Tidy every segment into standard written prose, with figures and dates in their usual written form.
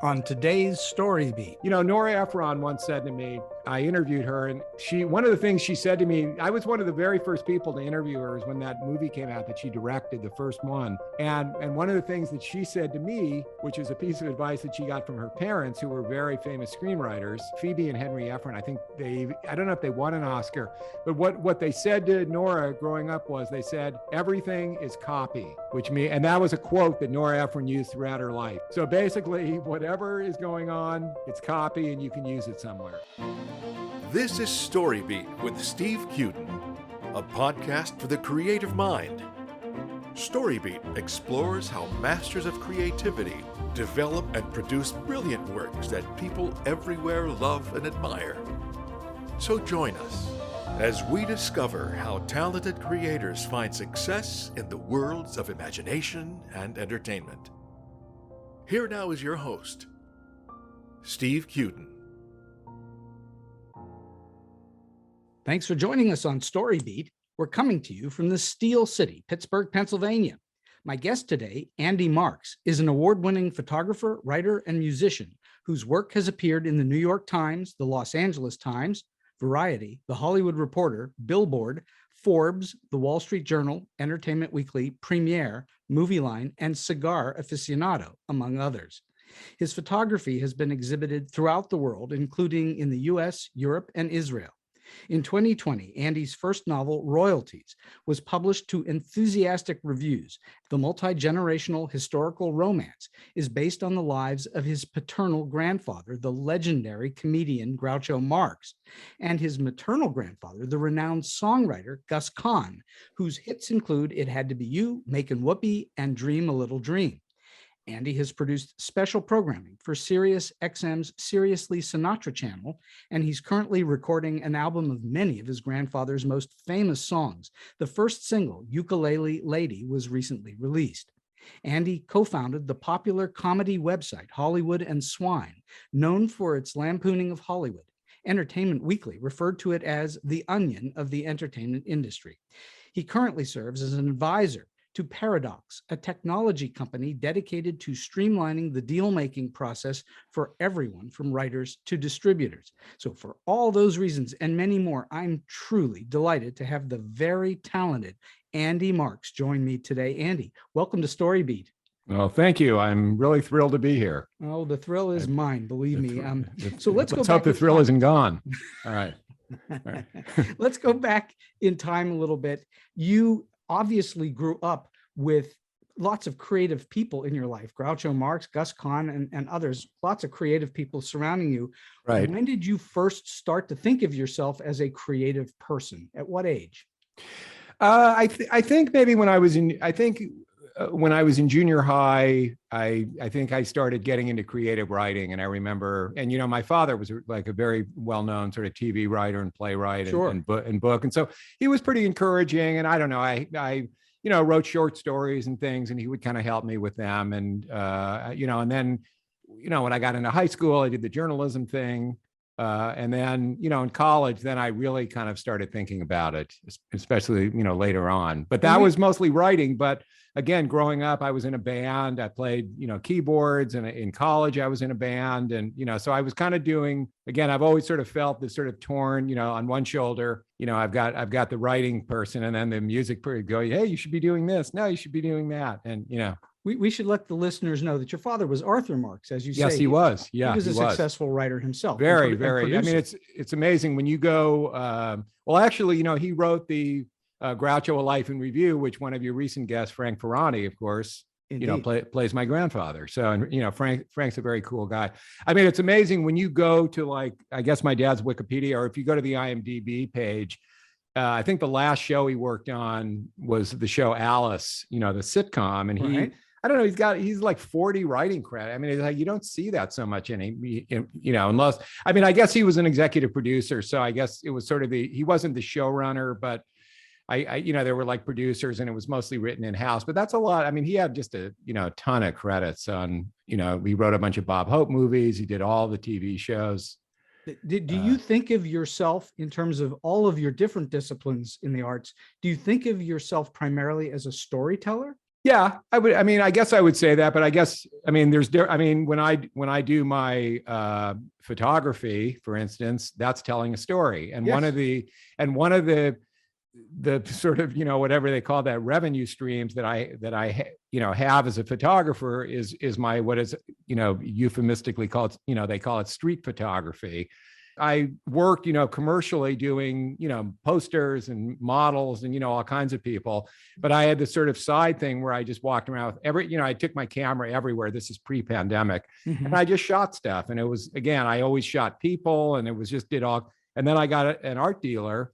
on today's Story Beat. You know, Nora Ephron once said to me, I interviewed her, and one of the things she said to me, I was one of the very first people to interview her when that movie came out that she directed, the first one. And one of the things that she said to me, which is a piece of advice that she got from her parents, who were very famous screenwriters, Phoebe and Henry Ephron, I don't know if they won an Oscar, but what they said to Nora growing up was, they said, everything is copy, and that was a quote that Nora Ephron used throughout her life. So basically, whatever is going on, it's copy and you can use it somewhere. This is StoryBeat with Steve Cuden, a podcast for the creative mind. StoryBeat explores how masters of creativity develop and produce brilliant works that people everywhere love and admire. So join us as we discover how talented creators find success in the worlds of imagination and entertainment. Here now is your host, Steve Cuden. Thanks for joining us on Story Beat. We're coming to you from the Steel City, Pittsburgh, Pennsylvania. My guest today, Andy Marx, is an award-winning photographer, writer, and musician whose work has appeared in the New York Times, the Los Angeles Times, Variety, The Hollywood Reporter, Billboard, Forbes, The Wall Street Journal, Entertainment Weekly, Premiere, Movieline, and Cigar Aficionado, among others. His photography has been exhibited throughout the world, including in the US, Europe, and Israel. In 2020, Andy's first novel, Royalties, was published to enthusiastic reviews. The multi-generational historical romance is based on the lives of his paternal grandfather, the legendary comedian Groucho Marx, and his maternal grandfather, the renowned songwriter Gus Kahn, whose hits include It Had to Be You, Makin Whoopee, and Dream a Little Dream. Andy has produced special programming for Sirius XM's Siriusly Sinatra channel, and he's currently recording an album of many of his grandfather's most famous songs. The first single, Ukulele Lady, was recently released. Andy co-founded the popular comedy website Hollywood and Swine, known for its lampooning of Hollywood. Entertainment Weekly referred to it as the onion of the entertainment industry. He currently serves as an advisor to Paradox, a technology company dedicated to streamlining the deal-making process for everyone from writers to distributors. So for all those reasons and many more, I'm truly delighted to have the very talented Andy Marx join me today. Andy, welcome to StoryBeat. Well, thank you. I'm really thrilled to be here. Oh, the thrill is mine, believe me. So let's hope the thrill isn't gone. All right. All right. Let's go back in time a little bit. You obviously grew up with lots of creative people in your life, Groucho Marx, Gus Kahn, and others, lots of creative people surrounding you. Right. When did you first start to think of yourself as a creative person? At what age? I think maybe when I was in junior high, I think I started getting into creative writing, and I remember, and you know, my father was like a very well-known sort of TV writer and playwright, Sure. and book, and so he was pretty encouraging. And I don't know, I wrote short stories and things, and he would kind of help me with them. And and then, when I got into high school, I did the journalism thing. And then, in college, then I really kind of started thinking about it, especially, later on. But that was mostly writing. But again, growing up, I was in a band. I played, keyboards, and in college, I was in a band. And, so I was kind of doing, again, I've always sort of felt this sort of torn, on one shoulder, I've got the writing person, and then the music person going, hey, you should be doing this. No, you should be doing that. And, We should let the listeners know that your father was Arthur Marx, as you say. Yes, he was. Yeah, he was a successful writer himself. Very, very. I mean, it's amazing when you go. Well, actually, he wrote the Groucho: A Life in Review, which one of your recent guests, Frank Ferrani, of course, Indeed. plays my grandfather. So, and Frank's a very cool guy. I mean, it's amazing when you go to, like, I guess my dad's Wikipedia, or if you go to the IMDb page. I think the last show he worked on was the show Alice, the sitcom, and he. Right. I don't know. He's like 40 writing credit. I mean, it's like, you don't see that so much in unless, I mean, I guess he was an executive producer. So I guess it was sort of he wasn't the showrunner, but there were like producers, and it was mostly written in house, but that's a lot. I mean, he had just a ton of credits on, he wrote a bunch of Bob Hope movies. He did all the TV shows. Do you think of yourself, in terms of all of your different disciplines in the arts, do you think of yourself primarily as a storyteller? Yeah, I would. I mean, I guess I would say that, but I guess I mean, I mean, when I do my photography, for instance, that's telling a story, and Yes. one of the sort of, whatever they call that, revenue streams that I have as a photographer is my, what is, euphemistically called, they call it street photography. I worked, commercially doing, posters and models and, all kinds of people. But I had this sort of side thing where I just walked around with I took my camera everywhere. This is pre-pandemic. Mhm. And I just shot stuff. And it was, again, I always shot people, and it was just did all. And then I got an art dealer.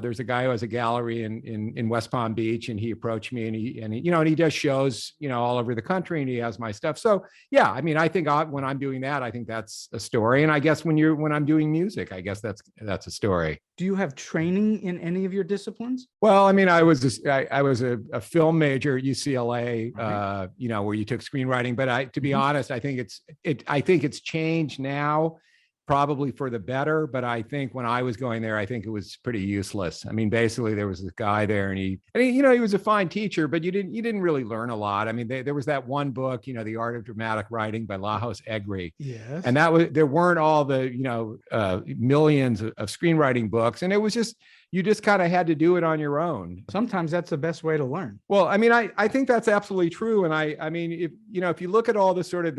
There's a guy who has a gallery in West Palm Beach, and he approached me, and he does shows, all over the country, and he has my stuff. So yeah, I mean, I think when I'm doing that, I think that's a story. And I guess when I'm doing music, I guess that's a story. Do you have training in any of your disciplines? Well, I mean, I was a film major at UCLA, where you took screenwriting. But to be honest, I think it's changed now, probably for the better. But I think when I was going there, I think it was pretty useless. I mean, basically there was this guy there, and he was a fine teacher, but you didn't really learn a lot. I mean, there was that one book, The Art of Dramatic Writing by Lajos Egri. Yes. And there weren't all the, millions of screenwriting books. And it was just, you just kind of had to do it on your own. Sometimes that's the best way to learn. Well, I mean, I think that's absolutely true. And I mean, if you look at all the sort of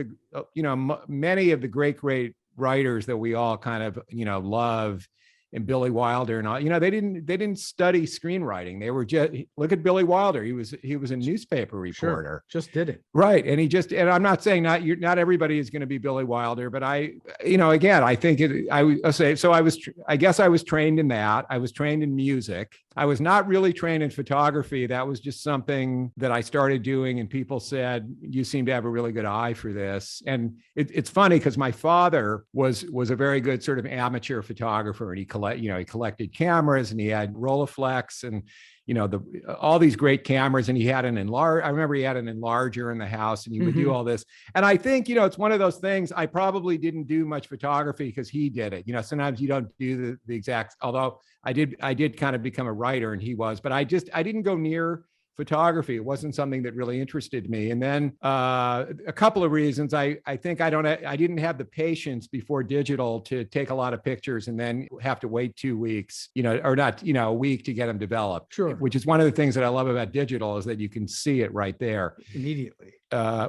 many of the great writers that we all kind of, love, and Billy Wilder and all, they didn't study screenwriting. They were just, look at Billy Wilder. He was a newspaper reporter. Sure, just did it. Right. And I'm not saying not everybody is going to be Billy Wilder, but again, I think I guess I was trained in that. I was trained in music. I was not really trained in photography. That was just something that I started doing, and people said, you seem to have a really good eye for this. And it's funny because my father was a very good sort of amateur photographer, and he collected cameras, and he had Rolleiflex and all these great cameras, and he had an I remember he had an enlarger in the house, and he would do all this. And I think, it's one of those things. I probably didn't do much photography because he did it. Sometimes you don't do the exact, although I did kind of become a writer, and he was, but I didn't go near photography. It wasn't something that really interested me. And then a couple of reasons. I think I didn't have the patience before digital to take a lot of pictures and then have to wait 2 weeks, or not, a week to get them developed. Sure. Which is one of the things that I love about digital, is that you can see it right there Immediately.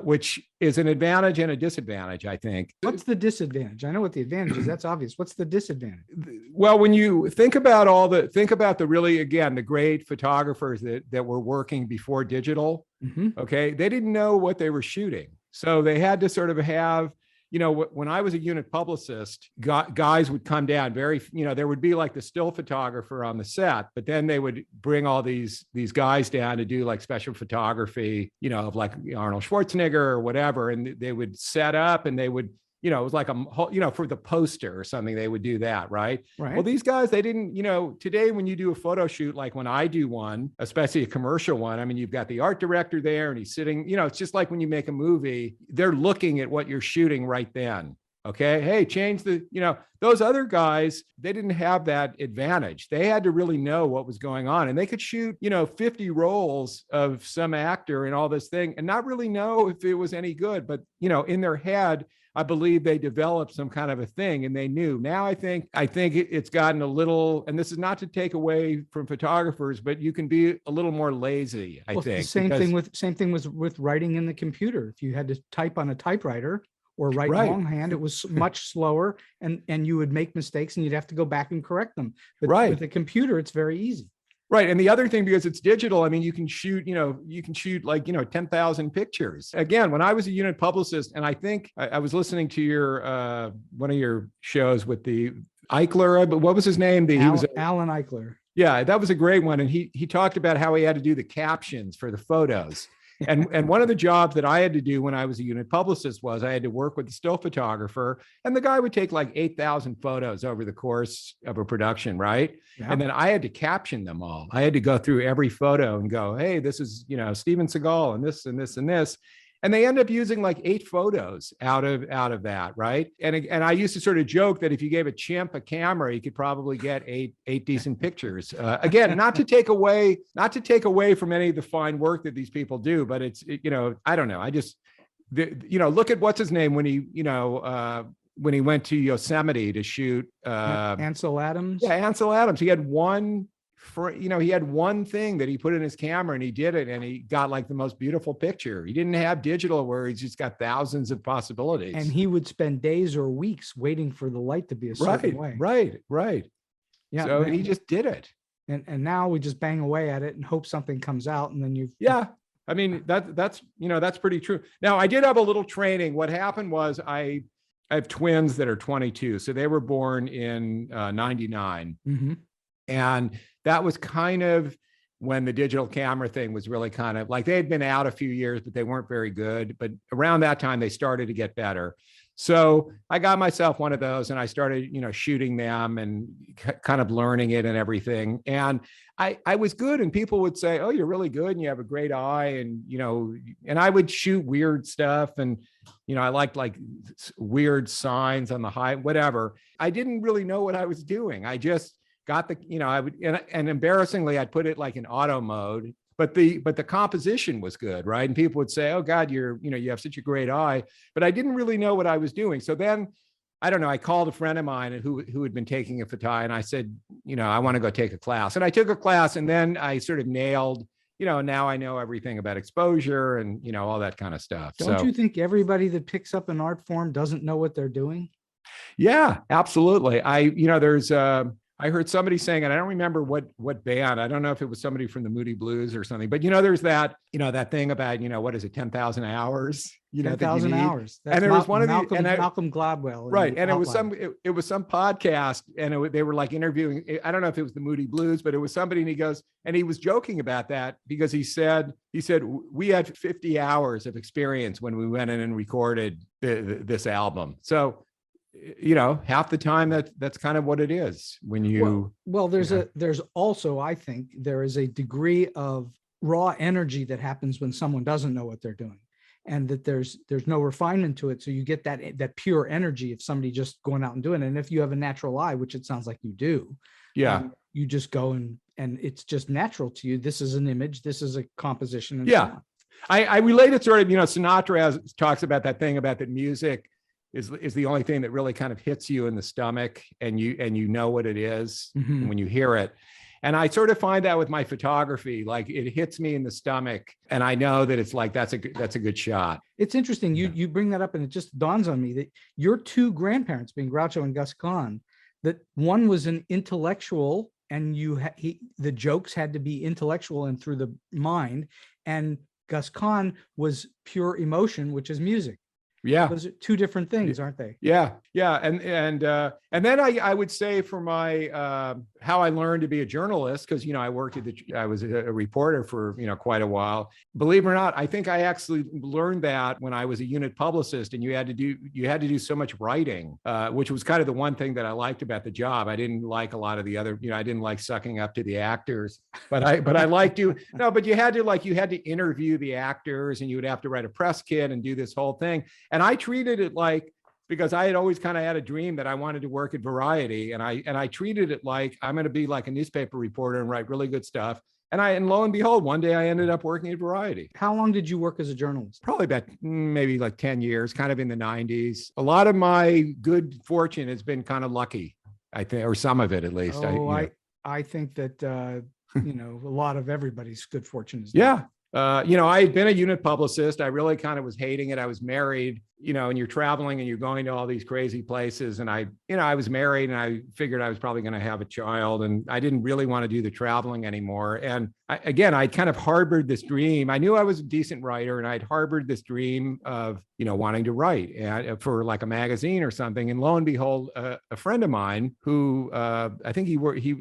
Which is an advantage and a disadvantage, I think. What's the disadvantage? I know what the advantage is. That's obvious. What's the disadvantage? Well, when you think about the really, again, the great photographers that were working before digital, okay, they didn't know what they were shooting. So they had to sort of have, when I was a unit publicist, guys would come down there would be like the still photographer on the set, but then they would bring all these guys down to do like special photography, of like Arnold Schwarzenegger or whatever. And they would set up, and they would, it was like a whole, for the poster or something, they would do that. Right. Well, these guys, they didn't, today when you do a photo shoot, like when I do one, especially a commercial one, I mean, you've got the art director there, and he's sitting, it's just like when you make a movie, they're looking at what you're shooting right then. Okay. Hey, change those other guys, they didn't have that advantage. They had to really know what was going on, and they could shoot, 50 rolls of some actor and all this thing and not really know if it was any good, but, in their head, I believe they developed some kind of a thing, and they knew. Now I think it's gotten a little, and this is not to take away from photographers, but you can be a little more lazy, I think. Same thing with writing in the computer. If you had to type on a typewriter or write longhand, it was much slower, and you would make mistakes, and you'd have to go back and correct them. But with a computer, it's very easy. Right. And the other thing, because it's digital, I mean, you can shoot like, 10,000 pictures. Again, when I was a unit publicist, and I think I was listening to your, one of your shows with the Eichler, but what was his name? Alan Eichler. Yeah, that was a great one. And he talked about how he had to do the captions for the photos. And one of the jobs that I had to do when I was a unit publicist was I had to work with the still photographer, and the guy would take like 8,000 photos over the course of a production, right? Yeah. And then I had to caption them all. I had to go through every photo and go, hey, this is, Steven Seagal, and this and this and this. and they end up using like 8 photos out of that, right? And I used to sort of joke that if you gave a chimp a camera, you could probably get eight decent pictures. Again, not to take away from any of the fine work that these people do, but I don't know. I just, look at what's his name when he went to Yosemite to shoot Ansel Adams. Yeah, Ansel Adams. He had one thing that he put in his camera and he did it, and he got like the most beautiful picture. He didn't have digital where he's just got thousands of possibilities. And he would spend days or weeks waiting for the light to be a certain way. Right. Yeah. So he just did it. And now we just bang away at it and hope something comes out, and then Yeah. I mean, that's pretty true. Now, I did have a little training. What happened was I have twins that are 22. So they were born in 99. Mm-hmm. And that was kind of when the digital camera thing was really kind of like, they had been out a few years, but they weren't very good. But around that time, they started to get better. So I got myself one of those and I started, shooting them and kind of learning it and everything. And I was good. And people would say, oh, you're really good and you have a great eye. And, and I would shoot weird stuff. And, I liked like weird signs on the high, whatever. I didn't really know what I was doing. I just got I would, and embarrassingly, I'd put it like in auto mode, but the composition was good, right? And people would say, oh God, you have such a great eye, but I didn't really know what I was doing. So then, I don't know, I called a friend of mine who had been taking a photo, and I said, I want to go take a class. And I took a class, and then I sort of nailed, now I know everything about exposure and, all that kind of stuff. Don't you think everybody that picks up an art form doesn't know what they're doing? Yeah, absolutely. I heard somebody saying, and I don't remember what band, I don't know if it was somebody from the Moody Blues or something, but there's that, that thing about, what is it, 10,000 hours? 10,000 hours. That's and there was one of Malcolm, the, and Malcolm Gladwell. Right. And it was some podcast, and they were like interviewing, I don't know if it was the Moody Blues, but it was somebody, and he goes, and he was joking about that because he said, we had 50 hours of experience when we went in and recorded this album. So, half the time that's kind of what it is when you there's also, I think there is a degree of raw energy that happens when someone doesn't know what they're doing, and that there's no refinement to it. So you get that pure energy of somebody just going out and doing it. And if you have a natural eye, which it sounds like you do, you just go and it's just natural to you. This is an image, this is a composition. And so on. I relate it sort of, Sinatra talks about that thing about that music is the only thing that really kind of hits you in the stomach, and you know what it is when you hear it. And I sort of find that with my photography, like it hits me in the stomach, and I know that it's like that's a good shot. It's interesting you bring that up, and it just dawns on me that your two grandparents, being Groucho and Gus Kahn, that one was an intellectual, and the jokes had to be intellectual and through the mind, and Gus Kahn was pure emotion, which is music. Yeah, those are two different things, aren't they? Yeah. And then I would say for my how I learned to be a journalist, because I worked I was a reporter for quite a while. Believe it or not, I think I actually learned that when I was a unit publicist, and you had to do so much writing, which was kind of the one thing that I liked about the job. I didn't like a lot of the other, I didn't like sucking up to the actors, but I liked to. No, but you had to interview the actors, and you would have to write a press kit and do this whole thing. And I treated it like, because I had always kind of had a dream that I wanted to work at Variety, and I treated it like I'm going to be like a newspaper reporter and write really good stuff. And lo and behold, one day I ended up working at Variety. How long did you work as a journalist? Probably about maybe like 10 years, kind of in the 90s. A lot of my good fortune has been kind of lucky, I think, or some of it at least. I think that a lot of everybody's good fortune is. Yeah. I had been a unit publicist. I really kind of was hating it. I was married, and you're traveling and you're going to all these crazy places. And I was married, and I figured I was probably going to have a child, and I didn't really want to do the traveling anymore. And I kind of harbored this dream. I knew I was a decent writer, and I'd harbored this dream of, wanting to write for like a magazine or something. And lo and behold, a friend of mine who, I think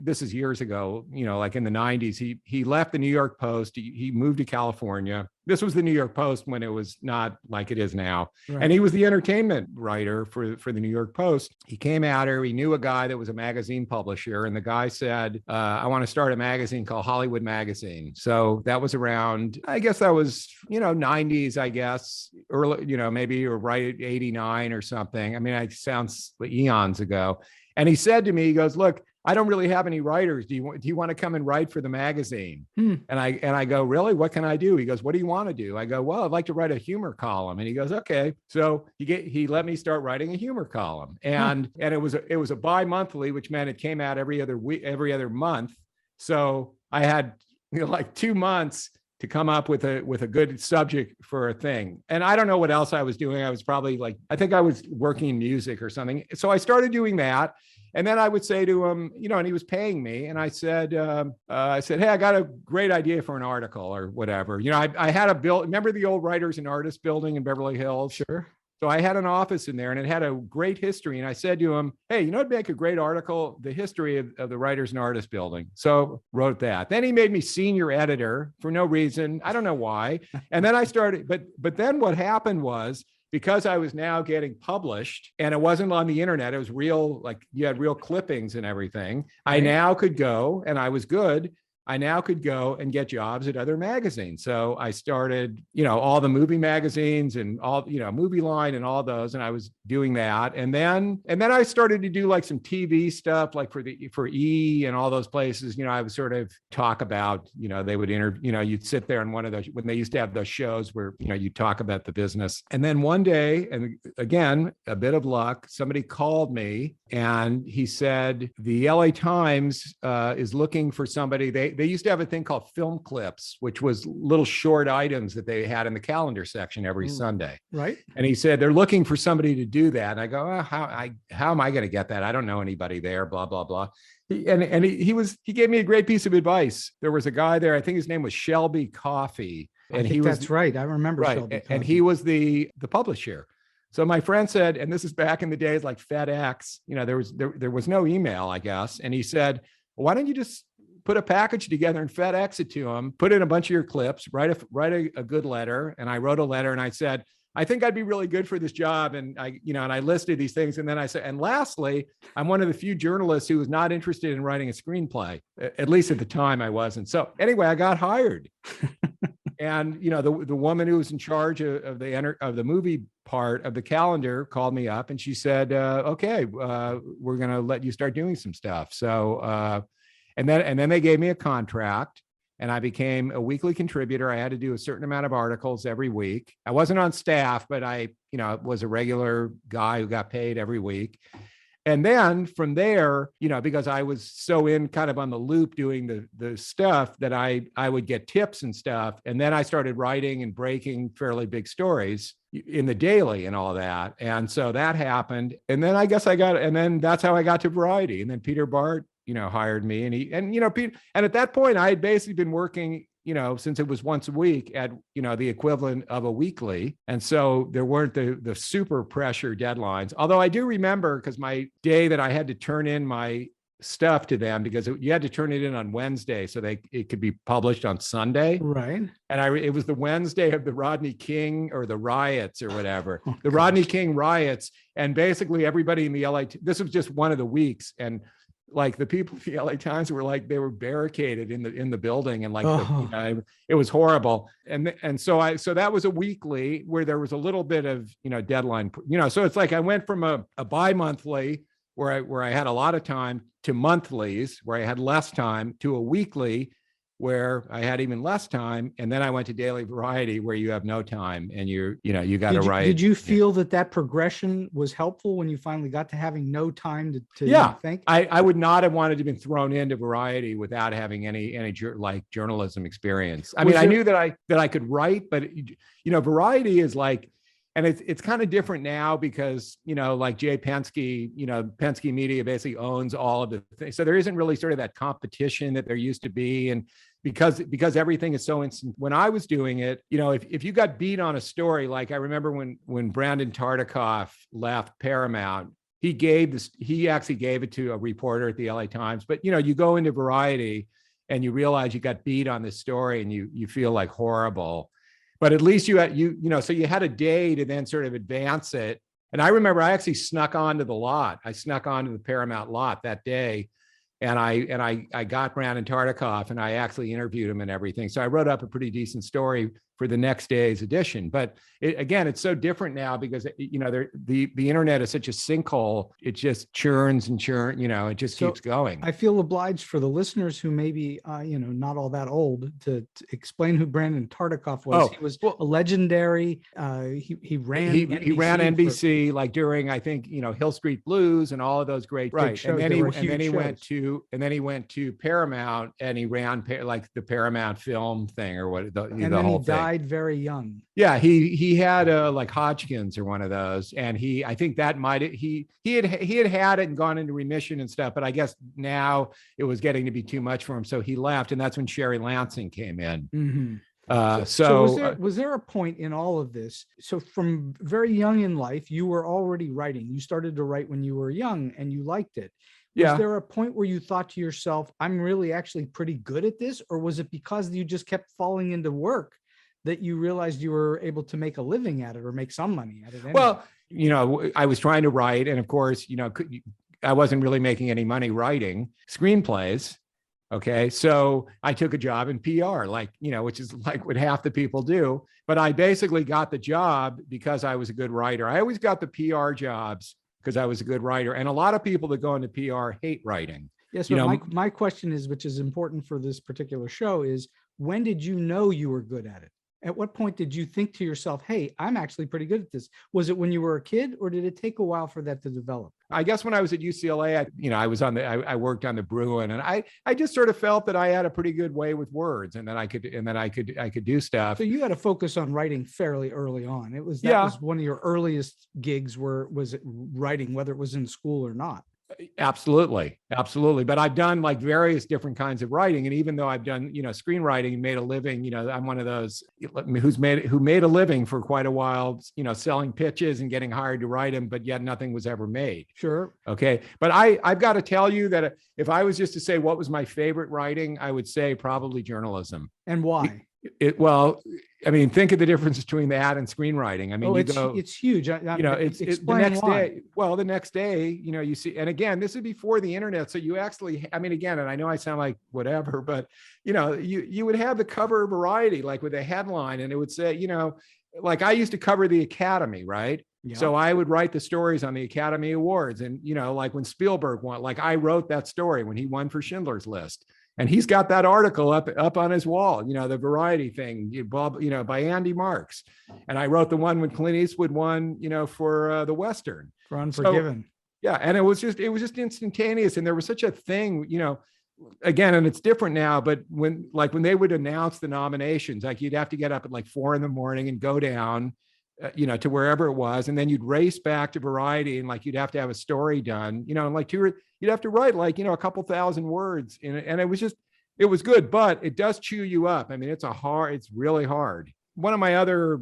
this is years ago, like in the 90s, he left the New York Post. He moved to California. This was the New York Post when it was not like it is now. Right. And he was the entertainment writer for the New York Post. He came out here. He knew a guy that was a magazine publisher. And the guy said, I want to start a magazine called Hollywood Magazine. So that was around, I guess that was, 90s, I guess, early, maybe or right at 89 or something. I mean, it sounds like eons ago. And he said to me, he goes, look, I don't really have any writers. Do you want to come and write for the magazine? And I go, really? What can I do? He goes, what do you want to do? I go, well, I'd like to write a humor column. And he goes, okay. So he let me start writing a humor column. And it was a bi-monthly, which meant it came out every other week, every other month. So I had like 2 months to come up with a good subject for a thing. And I don't know what else I was doing. I was probably I think I was working in music or something. So I started doing that. And then I would say to him, and he was paying me. And I said, hey, I got a great idea for an article or whatever. I had remember the old Writers and Artists building in Beverly Hills? Sure. So I had an office in there and it had a great history. And I said to him, hey, it'd make a great article, the history of the Writers and Artists building. So wrote that. Then he made me senior editor for no reason. I don't know why. And then I started, but then what happened was, because I was now getting published and it wasn't on the internet, it was real, like you had real clippings and everything. I now could go, and I was good. I now could go and get jobs at other magazines. So I started, all the movie magazines and all, Movieline and all those. And I was doing that. And then I started to do like some TV stuff, like for E and all those places. I would sort of talk about, they would interview, you'd sit there in one of those, when they used to have those shows where, you talk about the business. And then one day, and again, a bit of luck, somebody called me and he said, the LA Times is looking for somebody. They used to have a thing called film clips, which was little short items that they had in the calendar section every Sunday. Right. And he said, they're looking for somebody to do that. And I go, how am I going to get that? I don't know anybody there, blah, blah, blah. He gave me a great piece of advice. There was a guy there, I think his name was Shelby Coffee. And that's right. I remember Shelby Coffee. And he was the publisher. So my friend said, and this is back in the days like FedEx, there was no email, I guess. And he said, why don't you just put a package together and FedEx it to him, put in a bunch of your clips, write a good letter. And I wrote a letter and I said, I think I'd be really good for this job. And I listed these things. And then I said, and lastly, I'm one of the few journalists who was not interested in writing a screenplay. At least at the time I wasn't. So anyway, I got hired. And, the woman who was in charge of the movie part of the calendar called me up and she said, okay, we're going to let you start doing some stuff. So, and then they gave me a contract and I became a weekly contributor. I had to do a certain amount of articles every week. I wasn't on staff, but I, was a regular guy who got paid every week. And then from there, because I was so in kind of on the loop doing the stuff that I would get tips and stuff. And then I started writing and breaking fairly big stories in the daily and all that. And so that happened. And then I guess and then that's how I got to Variety. And then Peter Bart, hired me and Peter, and at that point I had basically been working, since it was once a week at, the equivalent of a weekly. And so there weren't the super pressure deadlines. Although I do remember, because my day that I had to turn in my stuff to them, because you had to turn it in on Wednesday so it could be published on Sunday. Right. And it was the Wednesday of the Rodney King or the riots or whatever, Oh, the gosh. Rodney King riots. And basically everybody in the LA, this was just one of the weeks. And like the people at the LA Times were like, they were barricaded in the building and like, it was horrible. And so that was a weekly where there was a little bit of, deadline, so it's like I went from a bi-monthly where I had a lot of time to monthlies where I had less time to a weekly where I had even less time. And then I went to Daily Variety where you have no time and you got to write. Did you feel that progression was helpful when you finally got to having no time to think? I would not have wanted to been thrown into Variety without having any like journalism experience. I mean, I knew that I could write, but Variety is like, and it's kind of different now because, like Jay Penske, Penske Media basically owns all of the things. So there isn't really sort of that competition that there used to be. And because everything is so instant. When I was doing it, if you got beat on a story, like I remember when Brandon Tartikoff left Paramount, he actually gave it to a reporter at the LA Times. But, you go into Variety and you realize you got beat on this story and you feel like horrible. but at least you had, so you had a day to then sort of advance it. And I remember I actually snuck onto the lot. I snuck onto the Paramount lot that day. And I got Brandon Tartikoff and I actually interviewed him and everything. So I wrote up a pretty decent story for the next day's edition. But again, it's so different now because, the internet is such a sinkhole. It just churns and churns, it just keeps going. I feel obliged for the listeners who may be, not all that old to explain who Brandon Tartikoff was. He was a legendary. He ran NBC like during, I think, Hill Street Blues and all of those great shows. And then he went to Paramount and he ran like the Paramount film thing or what the whole thing. Died very young. Yeah, he had like Hodgkin's or one of those, and I think that he had it and gone into remission and stuff, but I guess now it was getting to be too much for him, so he left, and that's when Sherry Lansing came in. Mm-hmm. So was there a point in all of this? So from very young in life, you were already writing. You started to write when you were young, and you liked it. Was there a point where you thought to yourself, I'm really actually pretty good at this? Or was it because you just kept falling into work that you realized you were able to make a living at it or make some money at it? Anyway? Well, I was trying to write. And of course, I wasn't really making any money writing screenplays. Okay. So I took a job in PR, which is like what half the people do. But I basically got the job because I was a good writer. I always got the PR jobs because I was a good writer. And a lot of people that go into PR hate writing. Yes. But my question is, which is important for this particular show, is when did you know you were good at it? At what point did you think to yourself, hey, I'm actually pretty good at this? Was it when you were a kid, or did it take a while for that to develop? I guess when I was at UCLA, I worked on the Bruin, and I just sort of felt that I had a pretty good way with words, and then I could do stuff. So you had to focus on writing fairly early on. That was one of your earliest gigs was writing, whether it was in school or not. Absolutely. But I've done like various different kinds of writing. And even though I've done, screenwriting and made a living, I'm one of those who made a living for quite a while, selling pitches and getting hired to write them, but yet nothing was ever made. Sure. Okay. But I've got to tell you that if I was just to say what was my favorite writing, I would say probably journalism. And why? Think of the difference between that and screenwriting. It's huge. The next day, you see, and again, this is before the internet. So you actually, and I know I sound like whatever, but you would have the cover of Variety, like with a headline, and it would say, like I used to cover the Academy, right? Yeah. So I would write the stories on the Academy Awards. And, like when Spielberg won, like I wrote that story when he won for Schindler's List. And he's got that article up on his wall, the Variety thing, by Andy Marx. And I wrote the one when Clint Eastwood won, for the Western. For Unforgiven. So, and it was just instantaneous. And there was such a thing, again, and it's different now, but when they would announce the nominations, like you'd have to get up at like 4 a.m. and go down, to wherever it was. And then you'd race back to Variety and like, you'd have to have a story done, and like you'd have to write like, a couple thousand words in it. And it was good, but it does chew you up. It's really hard. One of my other,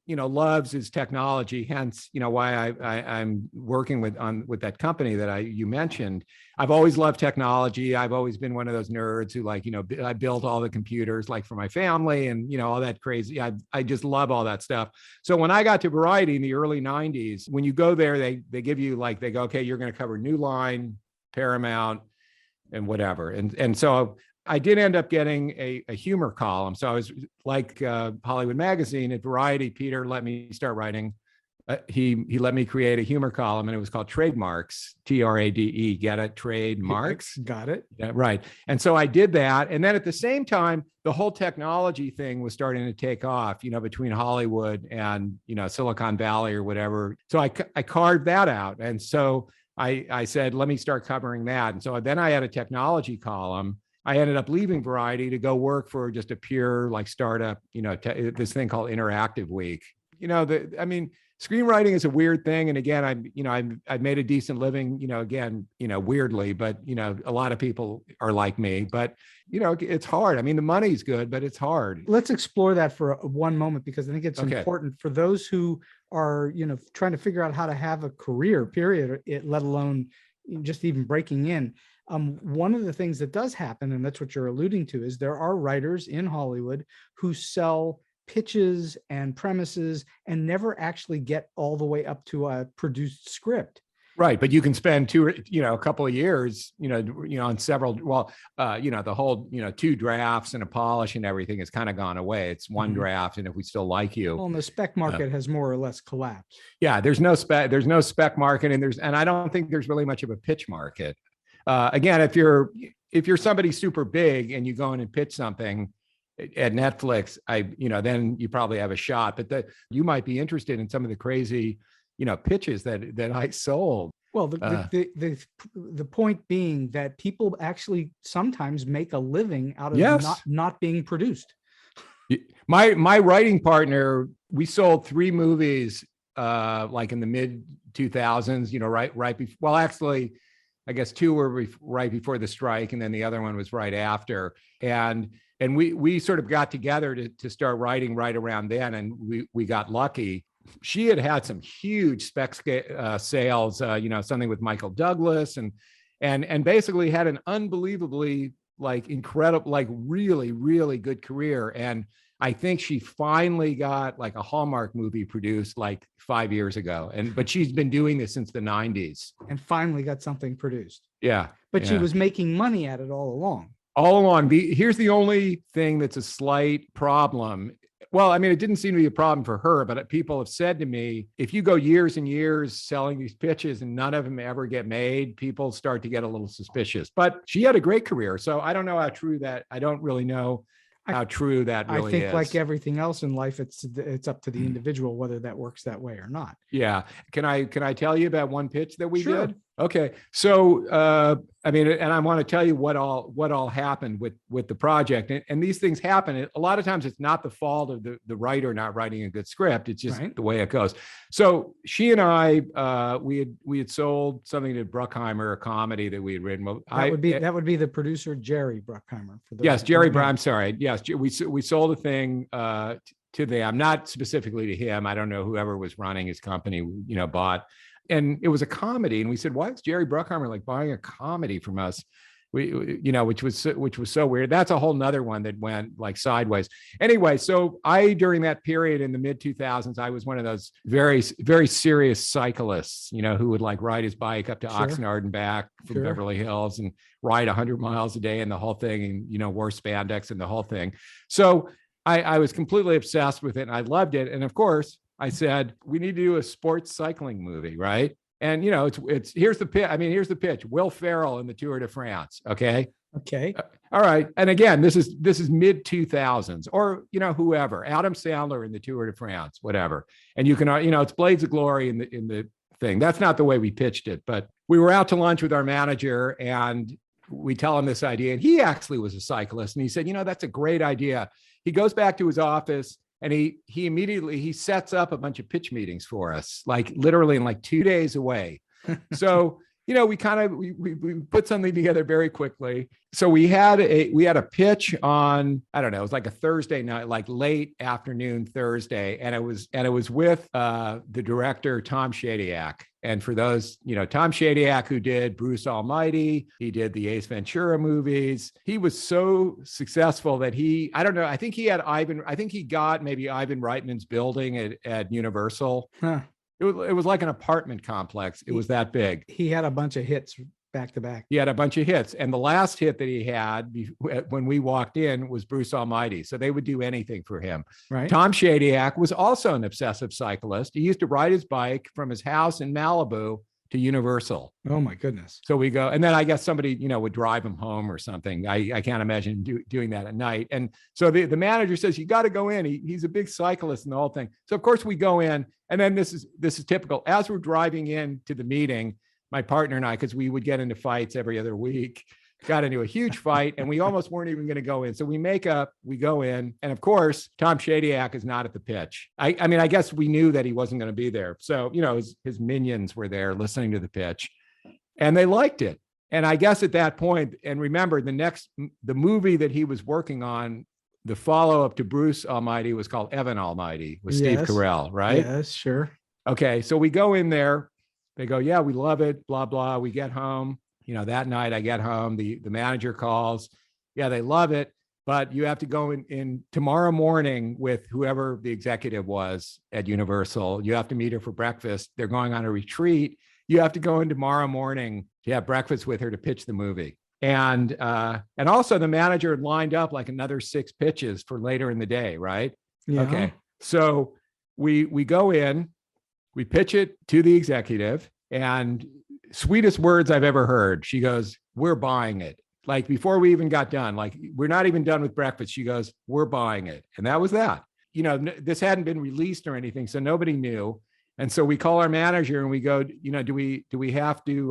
loves is technology. Hence, why I'm working with that company that you mentioned. I've always loved technology. I've always been one of those nerds who I built all the computers like for my family and, all that crazy. I just love all that stuff. So when I got to Variety in the early 90s, when you go there, they give you they go, okay, you're going to cover New Line, Paramount, and whatever. And so I did end up getting a humor column. So I was like Hollywood Magazine at Variety. Peter let me start writing. He let me create a humor column, and it was called Trademarks, TRADE. Get it? Trademarks. Got it. Yeah, right. And so I did that. And then at the same time, the whole technology thing was starting to take off, between Hollywood and, Silicon Valley or whatever. So I carved that out. And so I said, let me start covering that. And so then I had a technology column. I ended up leaving Variety to go work for just a pure startup, this thing called Interactive Week. Screenwriting is a weird thing. And again, I've made a decent living, weirdly, but, a lot of people are like me, but, it's hard. The money's good, but it's hard. Let's explore that for one moment, because I think it's important for those who are, trying to figure out how to have a career, period, let alone just even breaking in. One of the things that does happen, and that's what you're alluding to, is there are writers in Hollywood who sell pitches and premises and never actually get all the way up to a produced script. Right, but you can spend a couple of years, on several. Well, the whole, 2 drafts and a polish and everything has kind of gone away. It's one draft, and if we still like you, well, and the spec market has more or less collapsed. Yeah, there's no spec market, and I don't think there's really much of a pitch market. Again, if you're somebody super big and you go in and pitch something at Netflix, then you probably have a shot. But you might be interested in some of the crazy, pitches that I sold. Well, the point being that people actually sometimes make a living out of not being produced. My writing partner, we sold 3 movies like in the mid 2000s, right before. Well, actually, I guess 2 were right before the strike, and then the other one was right after. And we sort of got together to start writing right around then, and we got lucky. She had some huge spec sales, something with Michael Douglas, and basically had an unbelievably incredible, really, really good career. And I think she finally got like a Hallmark movie produced like 5 years ago. But she's been doing this since the 90s. And finally got something produced. Yeah. But she was making money at it all along. All along. Here's the only thing that's a slight problem. Well, I mean, it didn't seem to be a problem for her, but people have said to me, if you go years and years selling these pitches and none of them ever get made, people start to get a little suspicious. But she had a great career. So I don't know how true that, I don't really know how true that really is. I think like everything else in life, it's up to the individual whether that works that way or not. Yeah. Can I tell you about one pitch that we did? Okay. So, and I want to tell you what all happened with the project. And these things happen. A lot of times it's not the fault of the writer not writing a good script. It's just the way it goes. So she and I, we had sold something to Bruckheimer, a comedy that we had written. Well, that would be the producer, Jerry Bruckheimer. Yes, Jerry. I'm sorry. Yes, we sold a thing to them, not specifically to him. I don't know, whoever was running his company, bought. And it was a comedy, and we said, "Why is Jerry Bruckheimer buying a comedy from us?" Which was so weird. That's a whole nother one that went sideways. Anyway, so during that period in the mid 2000s, I was one of those very, very serious cyclists, who would ride his bike up to Oxnard and back from Beverly Hills and ride 100 miles a day and the whole thing, and wore spandex and the whole thing. So I was completely obsessed with it, and I loved it. And of course, I said, we need to do a sports cycling movie, right? And here's the pitch. Here's the pitch. Will Ferrell in the Tour de France. Okay. All right. And again, this is mid 2000s, or whoever, Adam Sandler in the Tour de France, whatever. And you can it's Blades of Glory in the thing. That's not the way we pitched it, but we were out to lunch with our manager, and we tell him this idea, and he actually was a cyclist, and he said, that's a great idea. He goes back to his office, and he immediately sets up a bunch of pitch meetings for us, literally in 2 days away. So, we put something together very quickly. So we had a pitch on, I don't know, it was a Thursday night, late afternoon Thursday. And it was with the director, Tom Shadyac. And for those, Tom Shadyac, who did Bruce Almighty, he did the Ace Ventura movies. He was so successful that I think he got maybe Ivan Reitman's building at Universal. Huh. It was like an apartment complex. It was that big. He had a bunch of hits back to back. He had a bunch of hits. And the last hit that he had when we walked in was Bruce Almighty. So they would do anything for him. Right. Tom Shadyac was also an obsessive cyclist. He used to ride his bike from his house in Malibu to Universal. Oh my goodness. So we go, and then I guess somebody, would drive him home or something. I can't imagine doing that at night. And so the manager says, you got to go in. He's a big cyclist and the whole thing. So of course we go in, and then this is typical. As we're driving in to the meeting, my partner and I, because we would get into fights every other week, got into a huge fight, and we almost weren't even going to go in. So we make up, we go in, and of course, Tom Shadyac is not at the pitch. I guess we knew that he wasn't going to be there. So, his minions were there listening to the pitch, and they liked it. And I guess at that point, and remember, the movie that he was working on, the follow-up to Bruce Almighty, was called Evan Almighty with Steve Carell, right? Yes, sure. Okay, so we go in there. They go, yeah, we love it, blah, blah. We get home. That night I get home, the manager calls. Yeah, they love it. but you have to go in tomorrow morning with whoever the executive was at Universal. You have to meet her for breakfast. They're going on a retreat. You have to go in tomorrow morning to have breakfast with her to pitch the movie. And also the manager had lined up like another 6 pitches for later in the day, right? Yeah. Okay. So we go in, we pitch it to the executive, and sweetest words I've ever heard. She goes, "We're buying it." Like before we even got done, like we're not even done with breakfast. She goes, "We're buying it." And that was that. You know, this hadn't been released or anything, so nobody knew. And so we call our manager and we go, you know, do we have to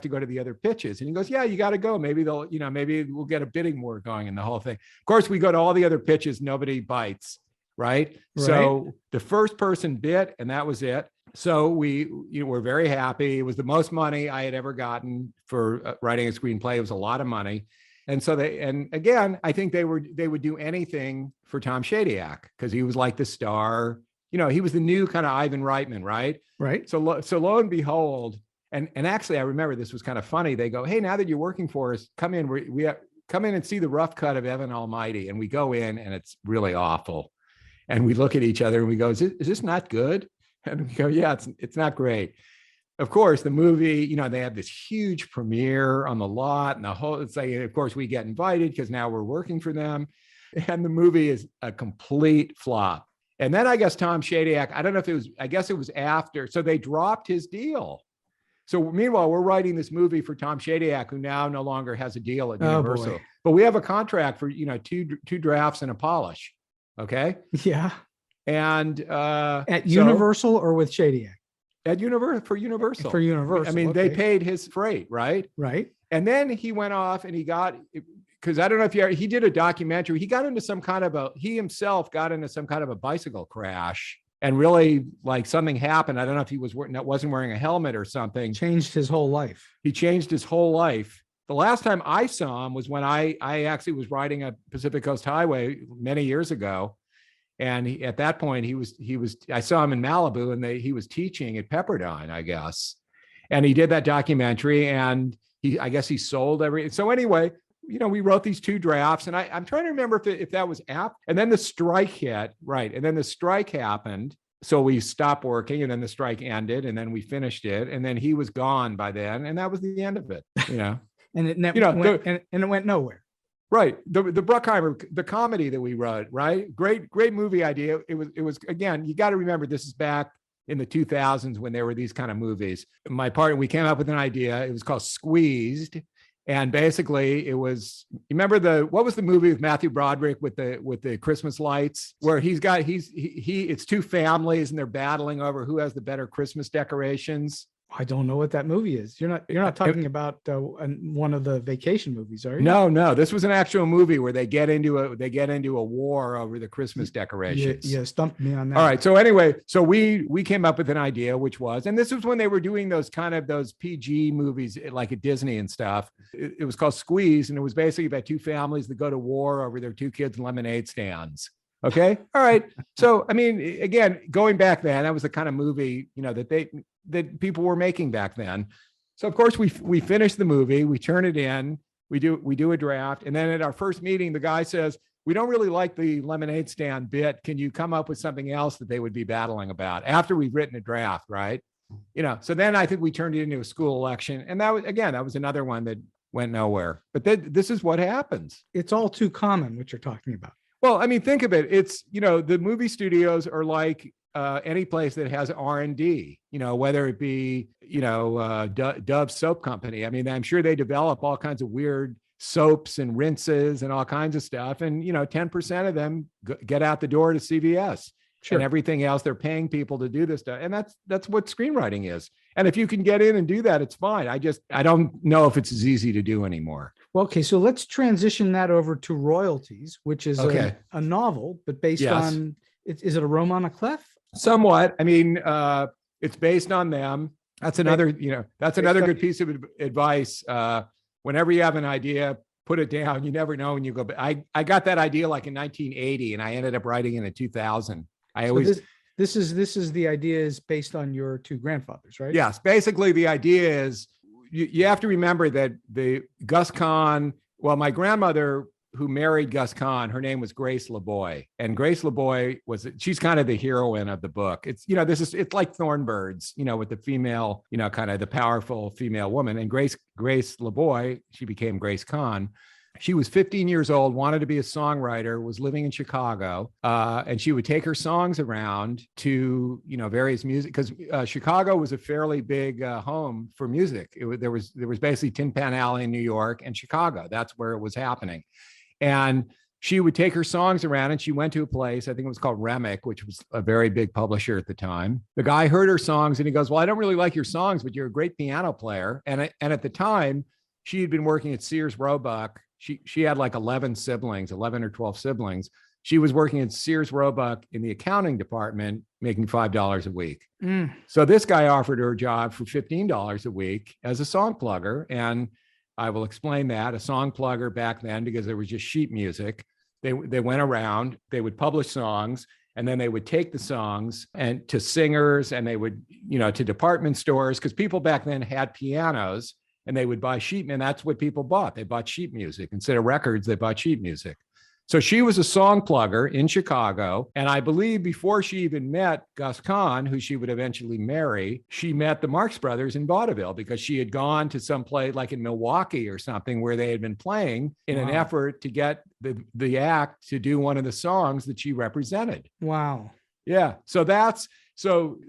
go to the other pitches? And he goes, "Yeah, you got to go. Maybe they'll, you know, maybe we'll get a bidding war going and the whole thing." Of course, we go to all the other pitches, nobody bites, right? So the first person bid, and that was it. So we're very happy. It was the most money I had ever gotten for writing a screenplay. It was a lot of money. And so and again, I think they would do anything for Tom Shadyac because he was like the star. You know, he was the new kind of Ivan Reitman, right? Right. So lo and behold, and actually I remember this was kind of funny. They go, "Hey, now that you're working for us, come in. We come in and see the rough cut of Evan Almighty." And we go in and it's really awful. And we look at each other and we go, is this not good? And we go, "Yeah, it's not great." Of course, the movie, you know, they have this huge premiere on the lot and the whole, it's like, of course we get invited because now we're working for them. And the movie is a complete flop. And then I guess Tom Shadyac, I don't know if it was, I guess it was after, so they dropped his deal. So meanwhile, we're writing this movie for Tom Shadyac, who now no longer has a deal at Universal. Boy. But we have a contract for, you know, two drafts and a polish. Okay. Yeah. And at Universal or with Shadyac? At Universal, for Universal. For Universal. I mean, they paid his freight, right? Right. And then he went off and he got, because I don't know if he did a documentary. He got into some kind of he himself got into some kind of a bicycle crash and really like something happened. I don't know if he wasn't wearing a helmet or something. Changed his whole life. He changed his whole life. The last time I saw him was when I actually was riding a Pacific Coast Highway many years ago. And at that point, I saw him in Malibu and he was teaching at Pepperdine, I guess. And he did that documentary and I guess he sold everything. So anyway, you know, we wrote these 2 drafts and I'm trying to remember if that was apt. And then the strike hit, right? And then the strike happened. So we stopped working and then the strike ended and then we finished it. And then he was gone by then. And that was the end of it, you know. And it went nowhere. Right. The Bruckheimer, the comedy that we wrote, right? Great movie idea. It was again, you got to remember this is back in the 2000s when there were these kind of movies. My partner, we came up with an idea. It was called Squeezed. And basically it was, you remember what was the movie with Matthew Broderick with the Christmas lights where it's 2 families and they're battling over who has the better Christmas decorations. I don't know what that movie is. You're not talking about one of the vacation movies, are you? No. This was an actual movie where they get into a war over the Christmas decorations. You stumped me on that. All right. So anyway, so we came up with an idea, which was, and this was when they were doing those PG movies like at Disney and stuff. It was called Squeeze, and it was basically about 2 families that go to war over their 2 kids' lemonade stands. Okay. All right. So, I mean, again, going back then, that was the kind of movie, you know, that people were making back then. So of course we finish the movie, we turn it in, we do a draft. And then at our first meeting, the guy says, "We don't really like the lemonade stand bit. Can you come up with something else that they would be battling about?" After we've written a draft, right? You know, so then I think we turned it into a school election. And that was another one that went nowhere, but this is what happens. It's all too common what you're talking about. Well, I mean, think of it. It's, you know, the movie studios are like any place that has R&D, you know, whether it be, you know, Dove Soap Company. I mean, I'm sure they develop all kinds of weird soaps and rinses and all kinds of stuff. And, you know, 10% of them get out the door to CVS. Sure. And everything else, they're paying people to do this stuff. And that's what screenwriting is. And if you can get in and do that, it's fine. I don't know if it's as easy to do anymore. Well, okay, so let's transition that over to Royalties, which is a novel, but based on, is it a roman à clef? Somewhat. I mean, it's based on them. That's another, you know, that's another good piece of advice. Whenever you have an idea, put it down. You never know when you go. But I got that idea like in 1980, and I ended up writing it in 2000. This is the idea is based on your 2 grandfathers, right? Yes. Basically, the idea is you have to remember that the Gus Kahn. Well, my grandmother, who married Gus Kahn, her name was Grace LeBoy. And Grace LeBoy she's kind of the heroine of the book. It's, it's like Thornbirds, with the female, kind of the powerful female woman. And Grace LeBoy, she became Grace Kahn. She was 15 years old, wanted to be a songwriter, was living in Chicago, and she would take her songs around to, various music, because Chicago was a fairly big home for music. There was basically Tin Pan Alley in New York and Chicago. That's where it was happening. And she would take her songs around, and she went to a place, I think it was called Remick, which was a very big publisher at the time. The guy heard her songs and he goes, "Well, I don't really like your songs, but you're a great piano player." And at the time, she had been working at Sears Roebuck. She had like 11 or 12 siblings. She was working at Sears Roebuck in the accounting department, making $5 a week. So this guy offered her a job for $15 a week as a song plugger. And I will explain that. A song plugger back then, because there was just sheet music. They went around, they would publish songs, and then they would take the songs and to singers, and they would, to department stores, because people back then had pianos. And they would buy sheet, and that's what people bought. They bought sheet music. Instead of records, they bought sheet music. So she was a song plugger in Chicago. And I believe before she even met Gus Kahn, who she would eventually marry, she met the Marx Brothers in vaudeville, because she had gone to some place like in Milwaukee or something where they had been playing in an effort to get the act to do one of the songs that she represented. Wow. Yeah. So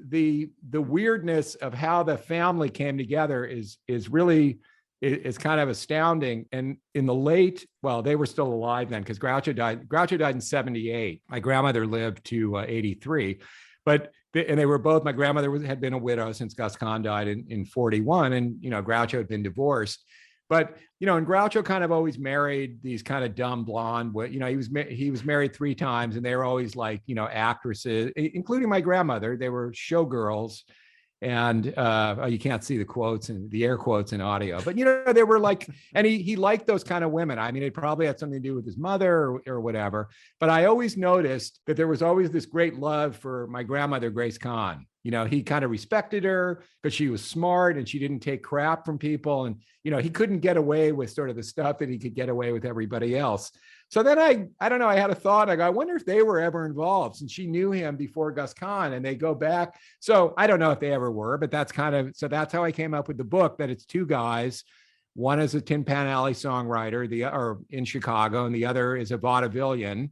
the weirdness of how the family came together is really kind of astounding. And in the they were still alive then, because Groucho died in 78. My grandmother lived to 83, and they were both, my grandmother had been a widow since Gus Kahn died in 41. And, Groucho had been divorced. But, and Groucho kind of always married these kind of dumb blonde, he was married 3 times, and they were always like, actresses, including my grandmother. They were showgirls. And you can't see the quotes and the air quotes in audio, but they were like, and he liked those kind of women. I mean, it probably had something to do with his mother or whatever. But I always noticed that there was always this great love for my grandmother, Grace Kahn. He kind of respected her because she was smart and she didn't take crap from people. And, he couldn't get away with sort of the stuff that he could get away with everybody else. So then I don't know, I had a thought. I wonder if they were ever involved, since she knew him before Gus Kahn, and they go back. So I don't know if they ever were, but that's how I came up with the book, that it's 2 guys. One is a Tin Pan Alley songwriter, or in Chicago, and the other is a vaudevillian.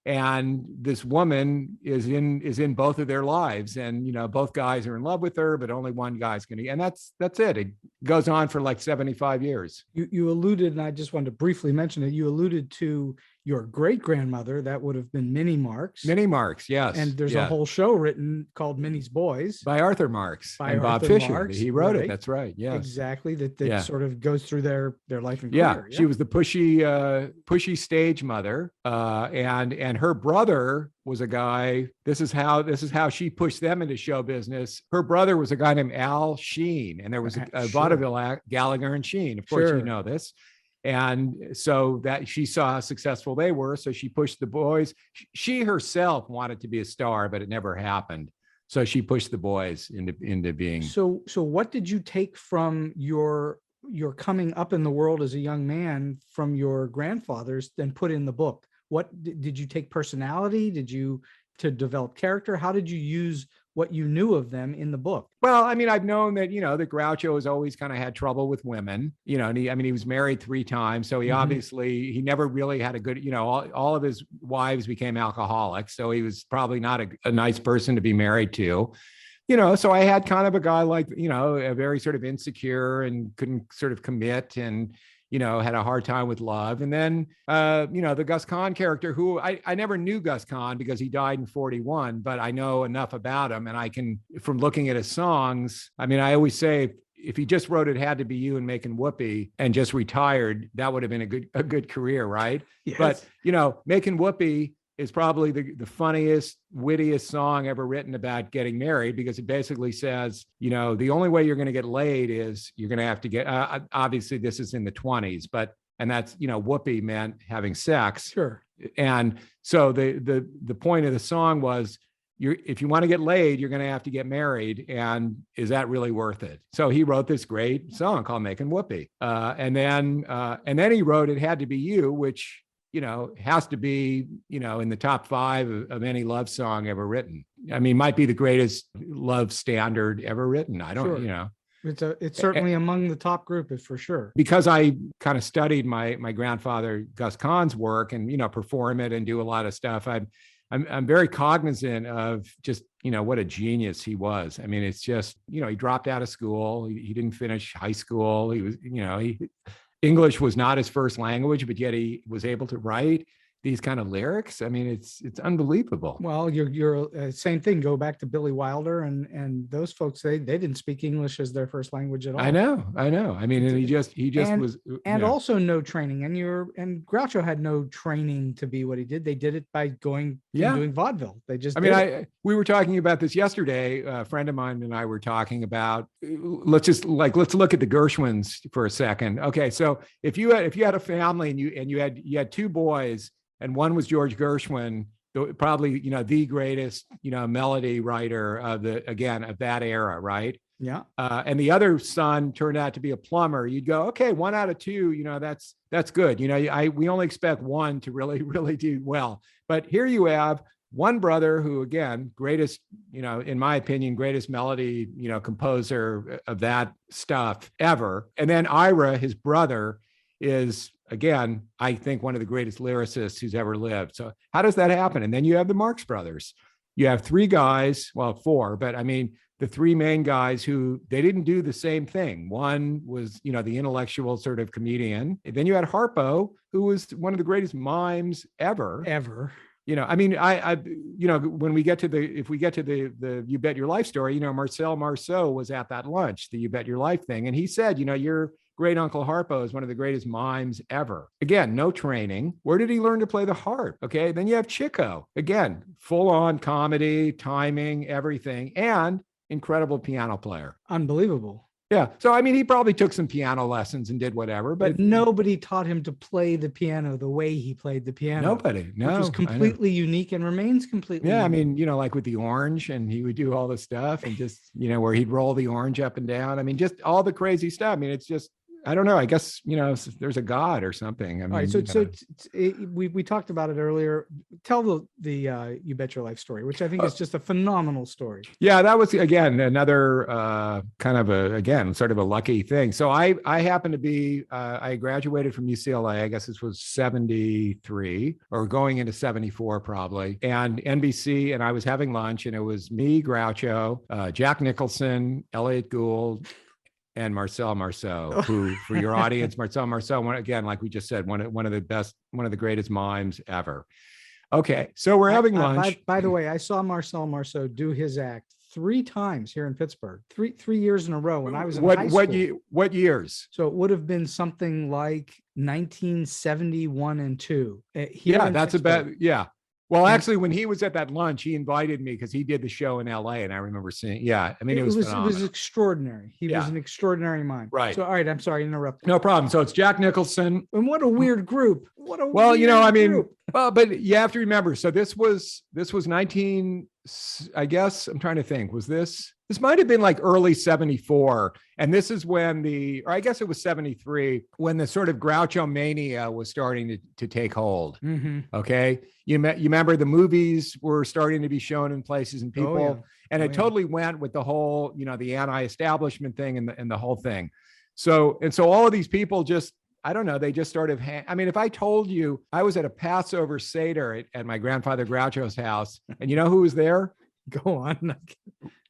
And this woman is in both of their lives, and both guys are in love with her, but only one guy's and that's it. It goes on for like 75 years. You alluded, and I just wanted to briefly mention it. You alluded to your great grandmother. That would have been Minnie Marx. Minnie Marx, yes. And there's a whole show written called Minnie's Boys by Arthur Marx and Bob Fisher. He wrote it. That's right. Yeah, exactly. That sort of goes through their life and career. Yeah, she was the pushy stage mother, and her brother was a guy. This is how she pushed them into show business. Her brother was a guy named Al Sheen, and there was a vaudeville act, Gallagher and Sheen. Of course, you know this. And so that she saw how successful they were. So she pushed the boys. She herself wanted to be a star, but it never happened. So she pushed the boys into being. So what did you take from your coming up in the world as a young man from your grandfathers and put in the book? What did you take personality? Did you to develop character? How did you use what you knew of them in the book? Well, I mean, I've known that, that Groucho has always kind of had trouble with women, and he was married 3 times. So he obviously, he never really had a good, all of his wives became alcoholics. So he was probably not a nice person to be married to, so I had kind of a guy like, a very sort of insecure and couldn't sort of commit, and, had a hard time with love. And then, the Gus Kahn character, who I never knew Gus Kahn because he died in 41, but I know enough about him. And I can, from looking at his songs, I mean, I always say, if he just wrote It Had to Be You and Makin Whoopee and just retired, that would have been a good career, right? Yes. But, Makin Whoopee is probably the funniest, wittiest song ever written about getting married, because it basically says, the only way you're going to get laid is you're going to have to get, obviously this is in the 20s, and that's, whoopee meant having sex. Sure. And so the point of the song was, if you want to get laid, you're going to have to get married. And is that really worth it? So he wrote this great song called Makin Whoopee. And then he wrote It Had to Be You, which has to be, in the top 5 of any love song ever written. I mean, might be the greatest love standard ever written. I don't, Sure. It's certainly among the top group, for sure. Because I kind of studied my grandfather Gus Kahn's work and perform it and do a lot of stuff. I'm very cognizant of just what a genius he was. I mean, it's just he dropped out of school. He didn't finish high school. He was English was not his first language, but yet he was able to write these kind of lyrics. I mean, it's unbelievable. Well, you're same thing. Go back to Billy Wilder and those folks. They didn't speak English as their first language at all. I know. I mean, and he just was, and also no training. And Groucho had no training to be what he did. They did it by going and doing vaudeville. They just. We were talking about this yesterday. A friend of mine and I were talking about. Let's look at the Gershwins for a second. Okay, so if you had a family and you had 2 boys. And one was George Gershwin, probably, the greatest, melody writer of that era, right? Yeah. And the other son turned out to be a plumber. You'd go, okay, 1 out of 2, that's good. We only expect one to really, really do well. But here you have one brother who, again, greatest, in my opinion, greatest melody, composer of that stuff ever. And then Ira, his brother, is, again, I think one of the greatest lyricists who's ever lived. So how does that happen? And then you have the Marx Brothers. You have 3 guys, well, 4, but I mean, the 3 main guys who they didn't do the same thing. One was, the intellectual sort of comedian. And then you had Harpo, who was one of the greatest mimes ever. I mean, when we get to if we get to the You Bet Your Life story, Marcel Marceau was at that lunch, the You Bet Your Life thing. And he said, your great Uncle Harpo is one of the greatest mimes ever. Again, no training. Where did he learn to play the harp? Okay. Then you have Chico. Again, full on comedy, timing, everything, and incredible piano player. Unbelievable. Yeah. So, I mean, he probably took some piano lessons and did whatever, but nobody taught him to play the piano the way he played the piano. Nobody. No. Which was completely unique and remains completely unique. I mean, like with the orange, and he would do all the stuff and just, where he'd roll the orange up and down. I mean, just all the crazy stuff. I mean, it's just, I don't know. I guess, there's a God or something. I mean, all right, we talked about it earlier. Tell the You Bet Your Life story, which I think is just a phenomenal story. Yeah, that was, again, another kind of sort of a lucky thing. So I happened to be, I graduated from UCLA. I guess this was 73 or going into 74 probably. And NBC, and I was having lunch, and it was me, Groucho, Jack Nicholson, Elliot Gould, and Marcel Marceau, who, for your audience, Marcel Marceau, again, like we just said, one of the greatest mimes ever. Okay, so we're having lunch. By the way, I saw Marcel Marceau do his act 3 times here in Pittsburgh, three years in a row when I was in high school. What years? So it would have been something like 1971 and 2. That's about, yeah. Well, actually, when he was at that lunch, he invited me because he did the show in LA, and I remember seeing. Yeah, I mean, it was extraordinary. He was an extraordinary mime. Right. So, all right, I'm sorry to interrupt. No problem. So it's Jack Nicholson. And what a weird group. Group. Well, but you have to remember. So this was 19. I guess I'm trying to think. Was this might have been like early 74, and this is when or I guess it was 73 when the sort of Groucho mania was starting to take hold. Mm-hmm. Okay, you remember the movies were starting to be shown in places, and people, and it totally went with the whole, the anti-establishment thing and the whole thing. So all of these people just, I don't know, they just sort of, I mean, if I told you I was at a Passover Seder at my grandfather Groucho's house, and you know who was there? Go on.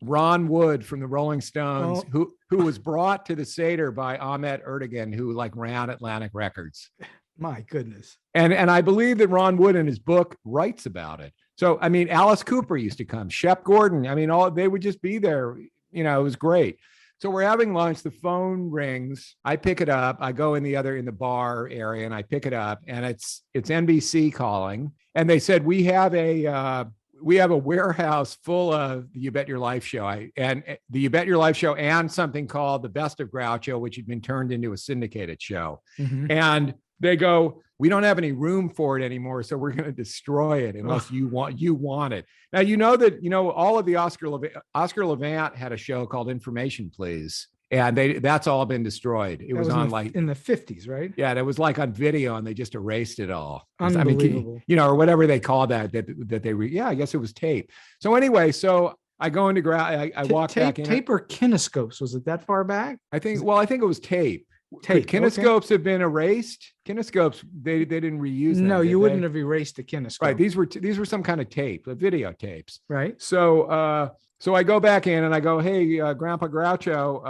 Ron Wood from the Rolling Stones, who was brought to the Seder by Ahmet Ertegun, who ran Atlantic Records. My goodness. And I believe that Ron Wood in his book writes about it. So, I mean, Alice Cooper used to come, Shep Gordon. I mean, they would just be there. It was great. So we're having lunch. The phone rings. I pick it up. I go in the bar area, and I pick it up, and it's NBC calling. And they said, we have a warehouse full of the You Bet Your Life show, and the You Bet Your Life show, and something called The Best of Groucho, which had been turned into a syndicated show. Mm-hmm. And they go, we don't have any room for it anymore, so we're going to destroy it unless you want it. Now, that all of the Oscar Levant had a show called Information Please. And that's all been destroyed. It was on like in the 50s, right? Yeah, it was like on video, and they just erased it all. Unbelievable. I mean, or whatever they call that they I guess it was tape. So anyway, so I go into I walk back in. Tape or kinescopes? Was it that far back? I think it was tape. Tape. Could kinescopes have been erased? Kinescopes, they didn't reuse them. No, you wouldn't have erased a kinescope. Right. These were some kind of tape, videotapes. Right. So so I go back in and I go, hey, Grandpa Groucho,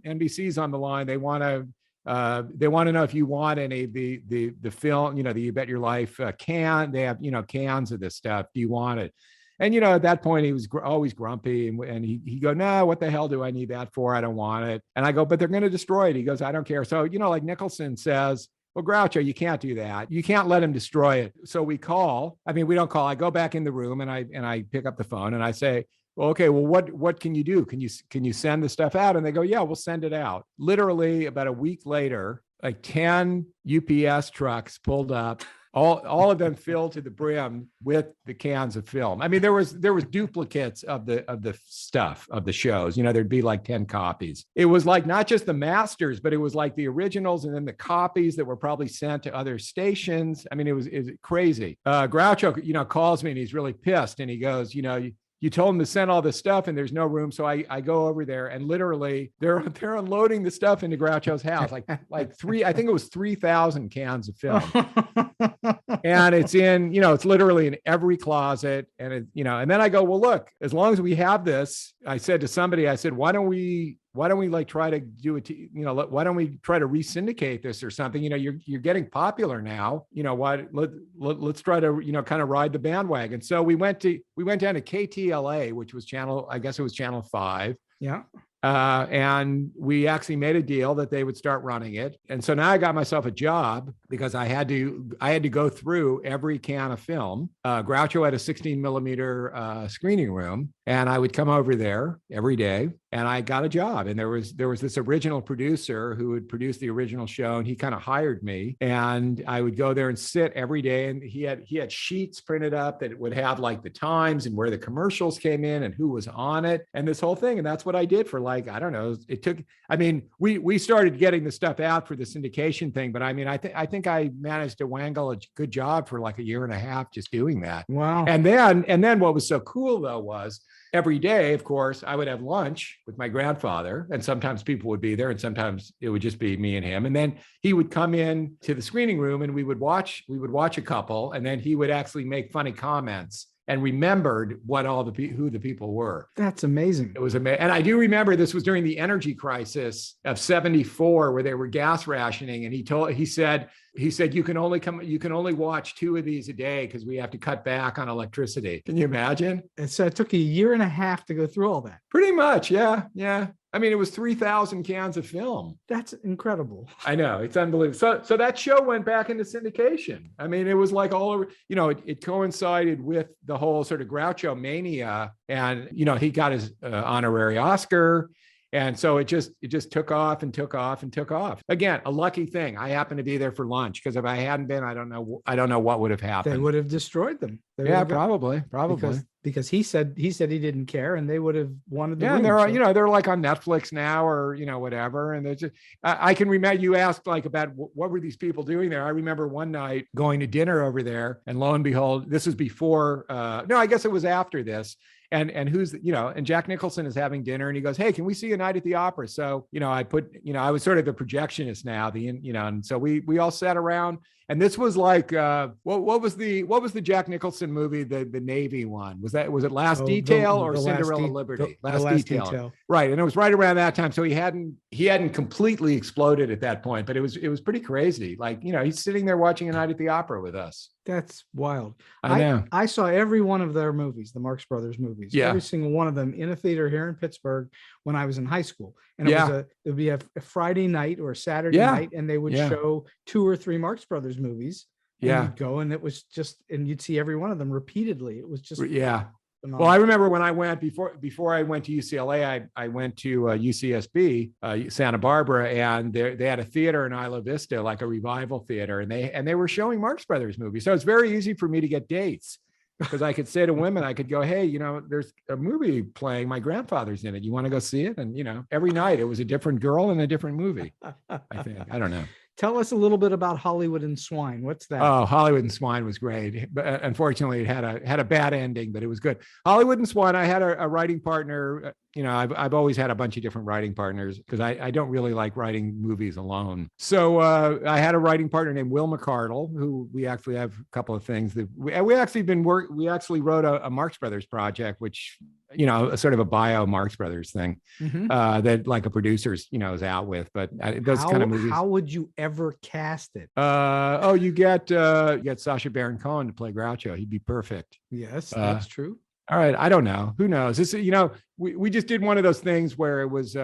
NBC's on the line. They want to know if you want any of the film, the You Bet Your Life can. They have, cans of this stuff. Do you want it? And, at that point, he was always grumpy. And he go, no, what the hell do I need that for? I don't want it. And I go, but they're going to destroy it. He goes, I don't care. So, like Nicholson says, well, Groucho, you can't do that. You can't let him destroy it. So we don't call. I go back in the room and I pick up the phone and I say, well, okay, well, what can you do? Can you send the stuff out? And they go, yeah, we'll send it out. Literally about a week later, like 10 UPS trucks pulled up. All of them filled to the brim with the cans of film. I mean, there was duplicates of the stuff of the shows. There'd be like 10 copies. It was like not just the masters, but it was like the originals and then the copies that were probably sent to other stations. I mean, it was crazy. Groucho, calls me and he's really pissed and he goes, you told them to send all this stuff and there's no room. So I go over there and literally they're unloading the stuff into Groucho's house, like I think it was 3,000 cans of film. And it's in, it's literally in every closet. And and then I go, well, look, as long as we have this, I said to somebody, why don't we like try to do it? Why don't we try to re-syndicate this or something? You're getting popular now. Let's try to, kind of ride the bandwagon. So we went down to KTLA, which was channel 5. Yeah. And we actually made a deal that they would start running it. And so now I got myself a job because I had to go through every can of film. Groucho had a 16 millimeter screening room, and I would come over there every day and I got a job. And there was this original producer who would produce the original show, and he kind of hired me, and I would go there and sit every day. And he had sheets printed up that would have like the times and where the commercials came in and who was on it and this whole thing. And that's what I did for like, I don't know, we started getting the stuff out for the syndication thing, but I think I managed to wangle a good job for like a year and a half just doing that. Wow. And then what was so cool though was every day, of course, I would have lunch with my grandfather, and sometimes people would be there and sometimes it would just be me and him. And then he would come in to the screening room and we would watch a couple, and then he would actually make funny comments and remembered who the people were. That's amazing. It was amazing. And I do remember this was during the energy crisis of 74 where they were gas rationing. And he said, you can only watch 2 of these a day because we have to cut back on electricity. Can you imagine? And so it took a year and a half to go through all that. Pretty much. Yeah. Yeah. I mean, it was 3,000 cans of film. That's incredible. I know. It's unbelievable. So that show went back into syndication. I mean, it was like all over, it coincided with the whole sort of Groucho mania. And, he got his honorary Oscar. And so it just took off and took off and took off. Again, a lucky thing. I happened to be there for lunch, because if I hadn't been, I don't know what would have happened. They would have destroyed them. Probably. Because he said he didn't care, and they would have wanted the room. And they're like on Netflix now, or whatever. And they're just, I can remember you asked like about what were these people doing there. I remember one night going to dinner over there, and lo and behold, this was before. No, I guess it was after this. And and Jack Nicholson is having dinner, and he goes, "Hey, can we see A Night at the Opera?" So, I I was sort of the projectionist now, and so we all sat around, and this was like, what was the Jack Nicholson movie, the Navy one? Was it Last Detail or Cinderella Liberty? Last Detail. Right. And it was right around that time. So he hadn't completely exploded at that point, but it was pretty crazy. Like, he's sitting there watching A Night at the Opera with us. That's wild. I know. I saw every one of their movies, the Marx Brothers movies, every single one of them in a theater here in Pittsburgh when I was in high school. And it would be a Friday night or a Saturday night, and they would show 2 or 3 Marx Brothers movies. And you'd go, and it was and you'd see every one of them repeatedly. It was just phenomenal. Well, I remember when I went before I went to UCLA, I went to UCSB, Santa Barbara, and they had a theater in Isla Vista, like a revival theater, and they were showing Marx Brothers movies. So it's very easy for me to get dates. because I could say to women, I could go, hey, there's a movie playing. My grandfather's in it. You want to go see it? And, every night it was a different girl in a different movie. I think. I don't know. Tell us a little bit about Hollywood and Swine. What's that? Oh, Hollywood and Swine was great. But unfortunately, it had a bad ending, but it was good. Hollywood and Swine, I had a writing partner. I've always had a bunch of different writing partners because I don't really like writing movies alone. So I had a writing partner named Will McCardle, who we actually have a couple of things that we actually wrote a Marx Brothers project, which, a sort of a bio Marx Brothers thing that like a producer's, is out with. But those kind of movies. How would you ever cast it? You get Sacha Baron Cohen to play Groucho. He'd be perfect. Yes, that's true. All right. I don't know. Who knows? This, we just did one of those things where it was,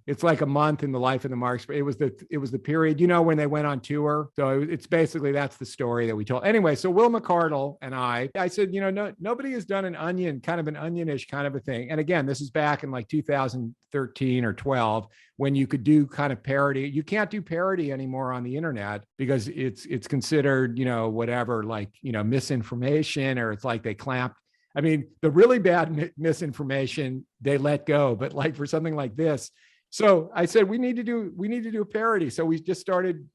it's like a month in the life of the Marx. It was the period, when they went on tour. So it's basically, that's the story that we told. Anyway, so Will McCardle and I said, nobody has done an onion, kind of an onionish kind of a thing. And again, this is back in like 2013 or 12, when you could do kind of parody. You can't do parody anymore on the internet because it's considered, whatever, like, misinformation, or it's like they clamped. I mean, the really bad misinformation, they let go, but like for something like this. So I said, we need to do a parody. So we just started,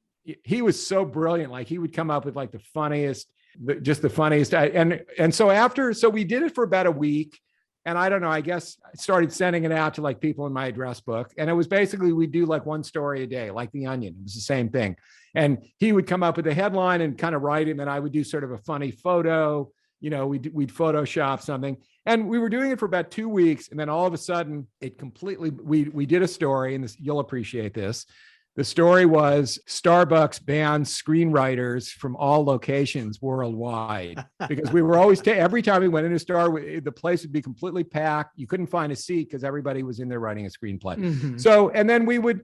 he was so brilliant. Like he would come up with like the funniest. And so we did it for about a week. And I don't know, I guess I started sending it out to like people in my address book. And it was basically, we'd do like one story a day, like The Onion. It was the same thing. And he would come up with a headline and kind of write it. And I would do sort of a funny photo. We'd Photoshop something, and we were doing it for about 2 weeks. And then all of a sudden we did a story, and you'll appreciate this. The story was Starbucks bans screenwriters from all locations worldwide, because we were always, every time we went in a store, the place would be completely packed. You couldn't find a seat because everybody was in there writing a screenplay. Mm-hmm. So, and then we would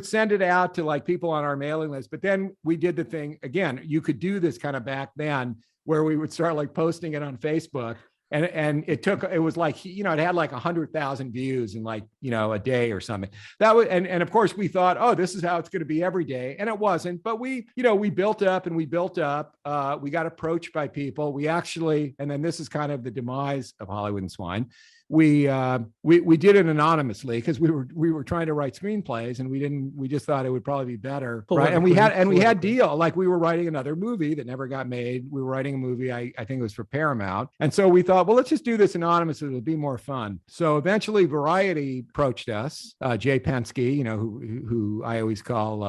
send it out to like people on our mailing list, but then we did the thing again. You could do this kind of back then, where we would start like posting it on Facebook, and it was like, it had like 100,000 views in like, a day or something. That was, and of course we thought, oh, this is how it's going to be every day. And it wasn't, but we built up. We got approached by people. And then this is kind of the demise of Hollywood and Swine. We did it anonymously because we were trying to write screenplays, and we just thought it would probably be better. Right. And we had deal, like we were writing another movie that never got made. We were writing a movie, I think it was for Paramount. And so we thought, well, let's just do this anonymously. It'll be more fun. So eventually Variety approached us, Jay Penske, who I always call,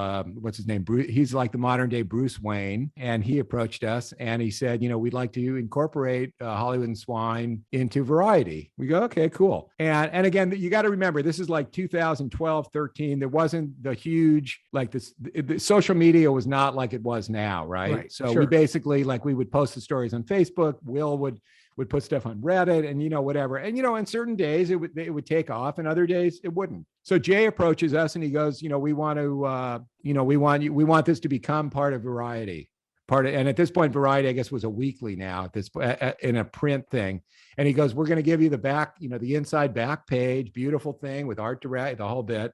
what's his name? Bruce. He's like the modern day Bruce Wayne. And he approached us and he said, we'd like to incorporate Hollywood and Swine into Variety. We go, okay, cool. And again, you got to remember, this is like 2012, 13. There wasn't the huge, like this, the social media was not like it was now. Right. So we basically, like, we would post the stories on Facebook. Will would put stuff on Reddit and, whatever. And, on certain days it would take off, and other days it wouldn't. So Jay approaches us and he goes, we want to, we want this to become part of Variety. And at this point, Variety, I guess, was a weekly now at this in a print thing. And he goes, we're going to give you the back, the inside back page, beautiful thing with art direct, the whole bit.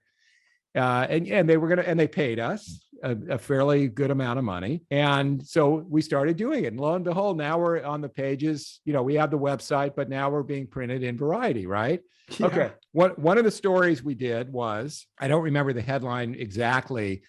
And they paid us a fairly good amount of money. And so we started doing it. And lo and behold, now we're on the pages, we have the website, but now we're being printed in Variety, right? Yeah. Okay. One of the stories we did was, I don't remember the headline exactly,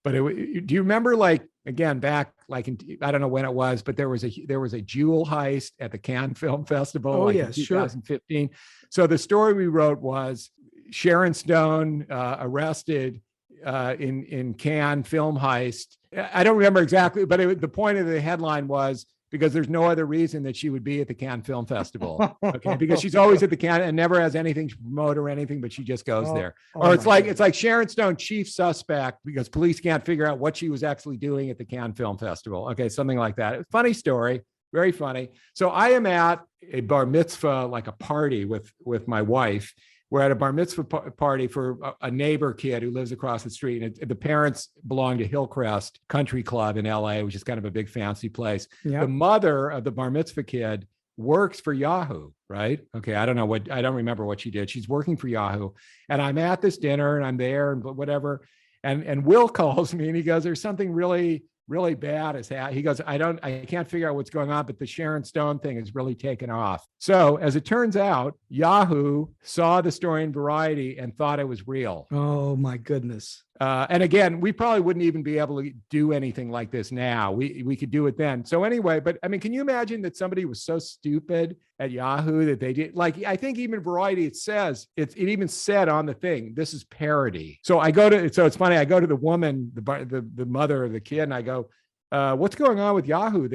but do you remember, like, again, back like I don't know when it was, but there was a jewel heist at the Cannes Film Festival, in 2015. Sure. So the story we wrote was Sharon Stone arrested in Cannes film heist. I don't remember exactly, but the point of the headline was, because there's no other reason that she would be at the Cannes Film Festival. Okay. Because she's always at the Cannes and never has anything to promote or anything, but she just goes there. Or it's like Sharon Stone, chief suspect, because police can't figure out what she was actually doing at the Cannes Film Festival. Okay. Something like that. Funny story. Very funny. So I am at a bar mitzvah, like a party with my wife. We're at a bar mitzvah party for a neighbor kid who lives across the street. And the parents belong to Hillcrest Country Club in LA, which is kind of a big fancy place. Yep. The mother of the bar mitzvah kid works for Yahoo, right? Okay. I don't remember what she did. She's working for Yahoo. And I'm at this dinner and I'm there and whatever. And Will calls me and he goes, there's something really really bad as how he goes, I can't figure out what's going on, but the Sharon Stone thing has really taken off. So as it turns out, Yahoo saw the story in Variety and thought it was real. Oh my goodness. And again, we probably wouldn't even be able to do anything like this now. We could do it then. So anyway, but I mean, can you imagine that somebody was so stupid at Yahoo that they did, like, I think even Variety, it even said on the thing, this is parody. So it's funny, I go to the woman, the mother of the kid, and I go, what's going on with Yahoo?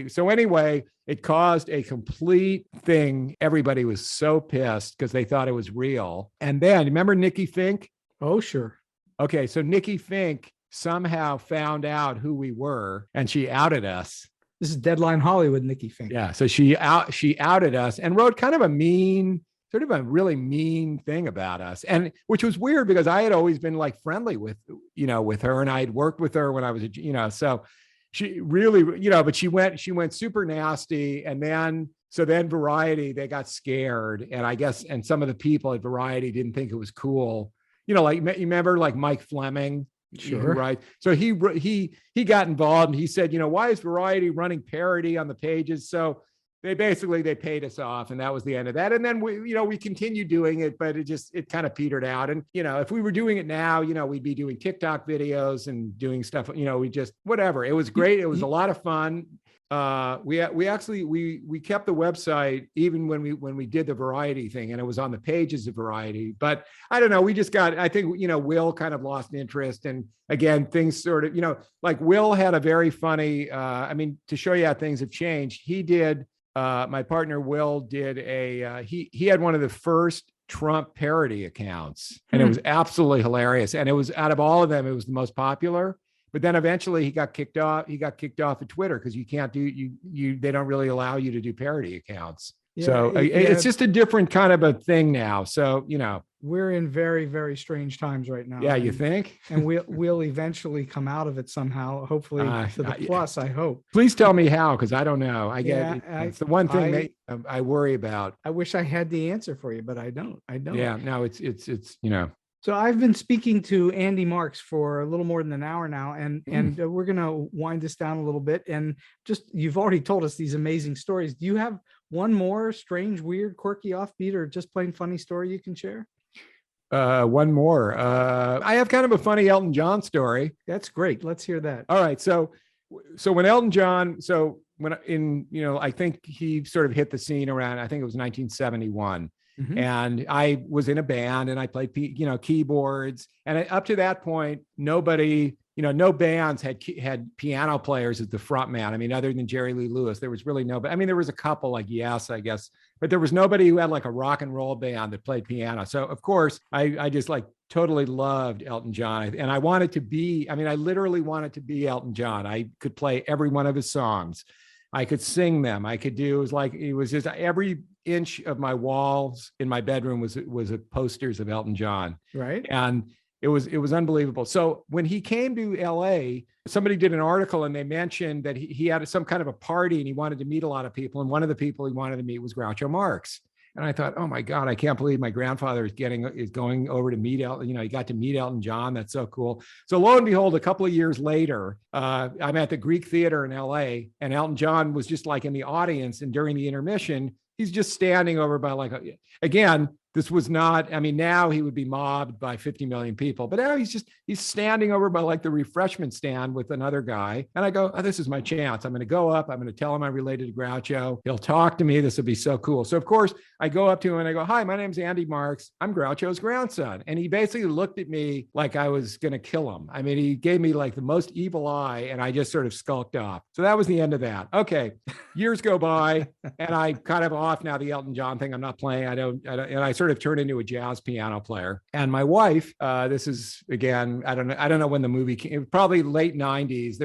So anyway, it caused a complete thing. Everybody was so pissed because they thought it was real. And then remember Nikki Fink? Oh, sure. Okay, so Nikki Fink somehow found out who we were and she outed us. This is Deadline Hollywood, Nikki Fink. Yeah, so she outed us and wrote kind of a really mean thing about us, and which was weird because I had always been like friendly with her, and I had worked with her when I was so she really, but she went super nasty, and then Variety, they got scared, and I guess some of the people at Variety didn't think it was cool. Like, you remember like Mike Fleming? Sure. Right. So he got involved, and he said, why is Variety running parody on the pages? So they paid us off, and that was the end of that. And then we continued doing it, but it kind of petered out. And, if we were doing it now, we'd be doing TikTok videos and doing stuff, we just, whatever. It was great. It was a lot of fun. We kept the website even when we did the Variety thing, and it was on the pages of Variety, but I don't know, I think Will kind of lost interest, and again, things sort of, like Will had a very funny, to show you how things have changed. He did, my partner Will did he had one of the first Trump parody accounts, and it was absolutely hilarious, and it was, out of all of them, it was the most popular. But then eventually he got kicked off. He got kicked off of Twitter because you can't do they don't really allow you to do parody accounts. Yeah, it's just a different kind of a thing now. So, we're in very, very strange times right now. Yeah, you think? And we'll eventually come out of it somehow, hopefully to the plus, I hope. Please tell me how, because I don't know. It's the one thing I worry about. I wish I had the answer for you, but I don't. Yeah, no, it's. So I've been speaking to Andy Marx for a little more than an hour now, and we're going to wind this down a little bit. And you've already told us these amazing stories. Do you have one more strange, weird, quirky, offbeat, or just plain funny story you can share? One more. I have kind of a funny Elton John story. That's great. Let's hear that. All right. So when Elton John, I think he sort of hit the scene around, I think it was 1971. Mm-hmm. And I was in a band, and I played, keyboards. And up to that point, nobody, no bands had piano players as the front man. Other than Jerry Lee Lewis, there was really nobody. There was a couple, like Yes, I guess, but there was nobody who had like a rock and roll band that played piano. So of course, I just like totally loved Elton John, and I wanted to be. I literally wanted to be Elton John. I could play every one of his songs. I could sing them. I could do, it was just every inch of my walls in my bedroom was posters of Elton John. Right. And it was unbelievable. So when he came to LA, somebody did an article, and they mentioned that he had some kind of a party, and he wanted to meet a lot of people. And one of the people he wanted to meet was Groucho Marx. And I thought, oh my God, I can't believe my grandfather is going over to meet Elton. He got to meet Elton John. That's so cool. So lo and behold, a couple of years later, I'm at the Greek Theater in LA, and Elton John was just like in the audience. And during the intermission, he's just standing over by again, this was not, now he would be mobbed by 50 million people, but now he's standing over by like the refreshment stand with another guy. And I go, oh, this is my chance. I'm going to go up. I'm going to tell him I'm related to Groucho. He'll talk to me. This will be so cool. So of course I go up to him and I go, hi, my name's Andy Marx. I'm Groucho's grandson. And he basically looked at me like I was going to kill him. He gave me like the most evil eye, and I just sort of skulked off. So that was the end of that. Okay. Years go by, and I kind of off now the Elton John thing. I'm not playing. And I sort of turned into a jazz piano player. And my wife, this is again, I don't know when the movie came. It was probably late 90s.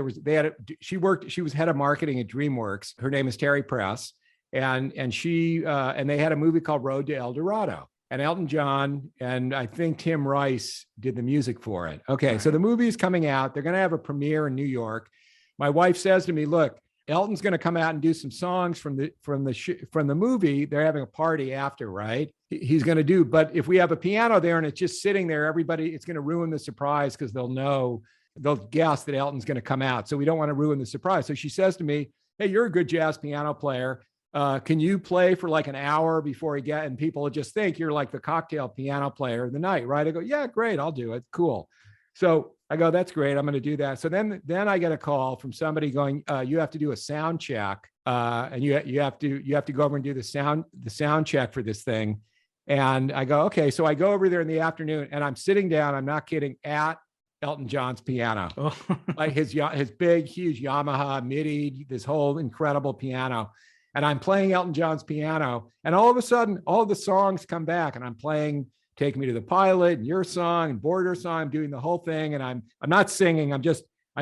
She was head of marketing at DreamWorks. Her name is Terry Press. And they had a movie called Road to El Dorado. And Elton John and I think Tim Rice did the music for it. Okay, so the movie is coming out. They're going to have a premiere in New York. My wife says to me, look, Elton's going to come out and do some songs from the movie. They're having a party after, right? He's going to do, but if we have a piano there and it's just sitting there, everybody, it's going to ruin the surprise because they'll know they'll guess that Elton's going to come out. So we don't want to ruin the surprise. So she says to me, hey, you're a good jazz piano player. Can you play for like an hour before he and people will just think you're like the cocktail piano player of the night, right? I go, yeah, great. I'll do it. Cool. So I go, that's great. I'm going to do that. So then I get a call from somebody going, you have to do a sound check. And you have to go over and do the sound check for this thing. And I go, okay. So I go over there in the afternoon and I'm sitting down, I'm not kidding, at Elton John's piano, like his big, huge Yamaha MIDI, this whole incredible piano. And I'm playing Elton John's piano. And all of a sudden, all the songs come back and I'm playing Take Me to the Pilot and Your Song and Border Song. I'm doing the whole thing. And I'm not singing. I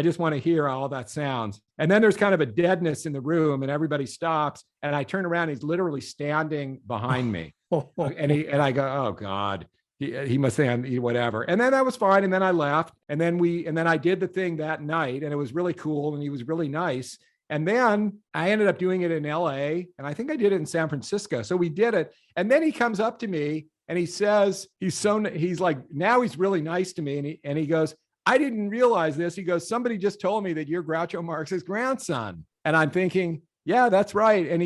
just want to hear how all that sounds. And then there's kind of a deadness in the room and everybody stops. And I turn around, he's literally standing behind me. and I go, oh God, he must say whatever. And then that was fine. And then I left. And then I did the thing that night and it was really cool. And he was really nice. And then I ended up doing it in LA and I think I did it in San Francisco. So we did it. And then he comes up to me and he says, he's like, now he's really nice to me. And he goes, I didn't realize this. He goes, somebody just told me that you're Groucho Marx's grandson. And I'm thinking, yeah, that's right. And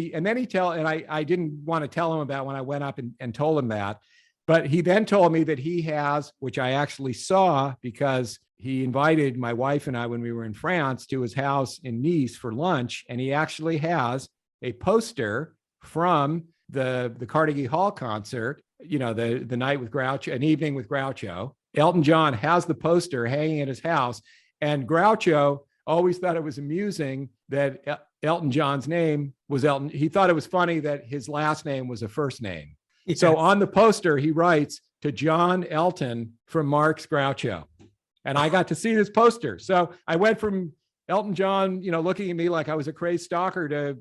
I didn't want to tell him about when I went up and told him that, but he then told me that he has, which I actually saw because he invited my wife and I, when we were in France, to his house in Nice for lunch. And he actually has a poster from the Carnegie Hall concert, the night with Groucho, an evening with Groucho. Elton John has the poster hanging at his house. And Groucho always thought it was amusing that Elton John's name was Elton. He thought it was funny that his last name was a first name. Yes. So on the poster, he writes, to John Elton from Marx Groucho. And I got to see this poster. So I went from Elton John, looking at me like I was a crazed stalker to,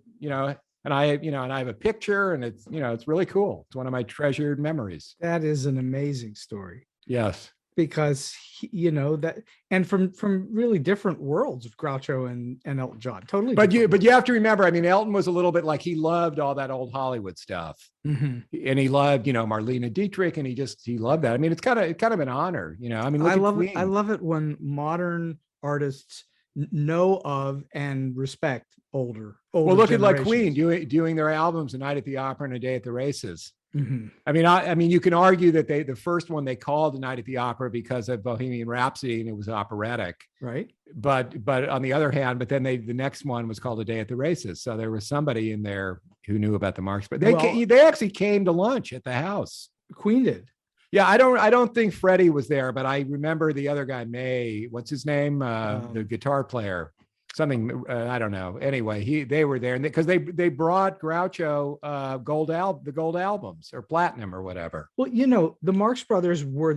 and I have a picture and it's really cool. It's one of my treasured memories. That is an amazing story. Yes. Because, that, and from really different worlds of Groucho and Elton John, totally. But you have to remember, Elton was a little bit like, he loved all that old Hollywood stuff. Mm-hmm. And he loved, Marlene Dietrich, and he loved that. It's kind of an honor, I love it when modern artists know of and respect older well, look at like Queen doing their albums, A Night at the Opera and A Day at the Races. Mm-hmm. You can argue that the first one they called A Night at the Opera because of Bohemian Rhapsody and it was operatic, right? But on the other hand, the next one was called A Day at the Races. So there was somebody in there who knew about the Marx. But they actually came to lunch at the house. Queen did. Yeah, I don't think Freddie was there, but I remember the other guy, May. What's his name? The guitar player. Something I don't know. Anyway, they were there, and because they brought Groucho the gold albums or platinum or whatever. Well, the Marx Brothers were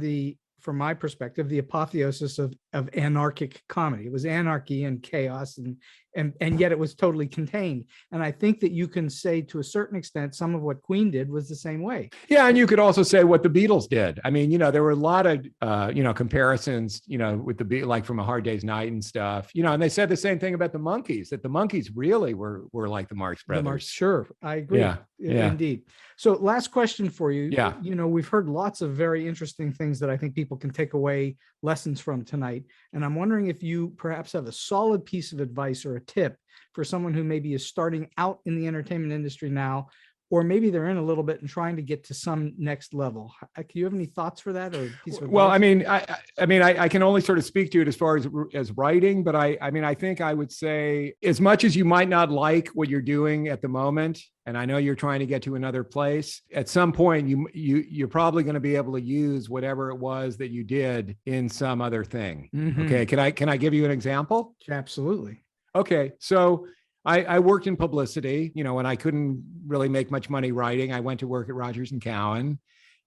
from my perspective, the apotheosis of anarchic comedy. It was anarchy and chaos, and yet it was totally contained. And I think that you can say to a certain extent, some of what Queen did was the same way. Yeah, and you could also say what the Beatles did. There were a lot of comparisons, with the Beatles, like from A Hard Day's Night and stuff. And they said the same thing about the Monkees, that the Monkees really were like the Marx Brothers. Sure, I agree. Yeah. Indeed. So last question for you. Yeah. We've heard lots of very interesting things that I think people can take away lessons from tonight. And I'm wondering if you perhaps have a solid piece of advice or a tip for someone who maybe is starting out in the entertainment industry now, or maybe they're in a little bit and trying to get to some next level. Do you have any thoughts for that? Or piece of advice? I can only sort of speak to it as far as writing, but I think I would say, as much as you might not like what you're doing at the moment, and I know you're trying to get to another place, at some point you're probably going to be able to use whatever it was that you did in some other thing. Mm-hmm. Okay. Can I give you an example? Absolutely. Okay. So I worked in publicity, when I couldn't really make much money writing. I went to work at Rogers & Cowan,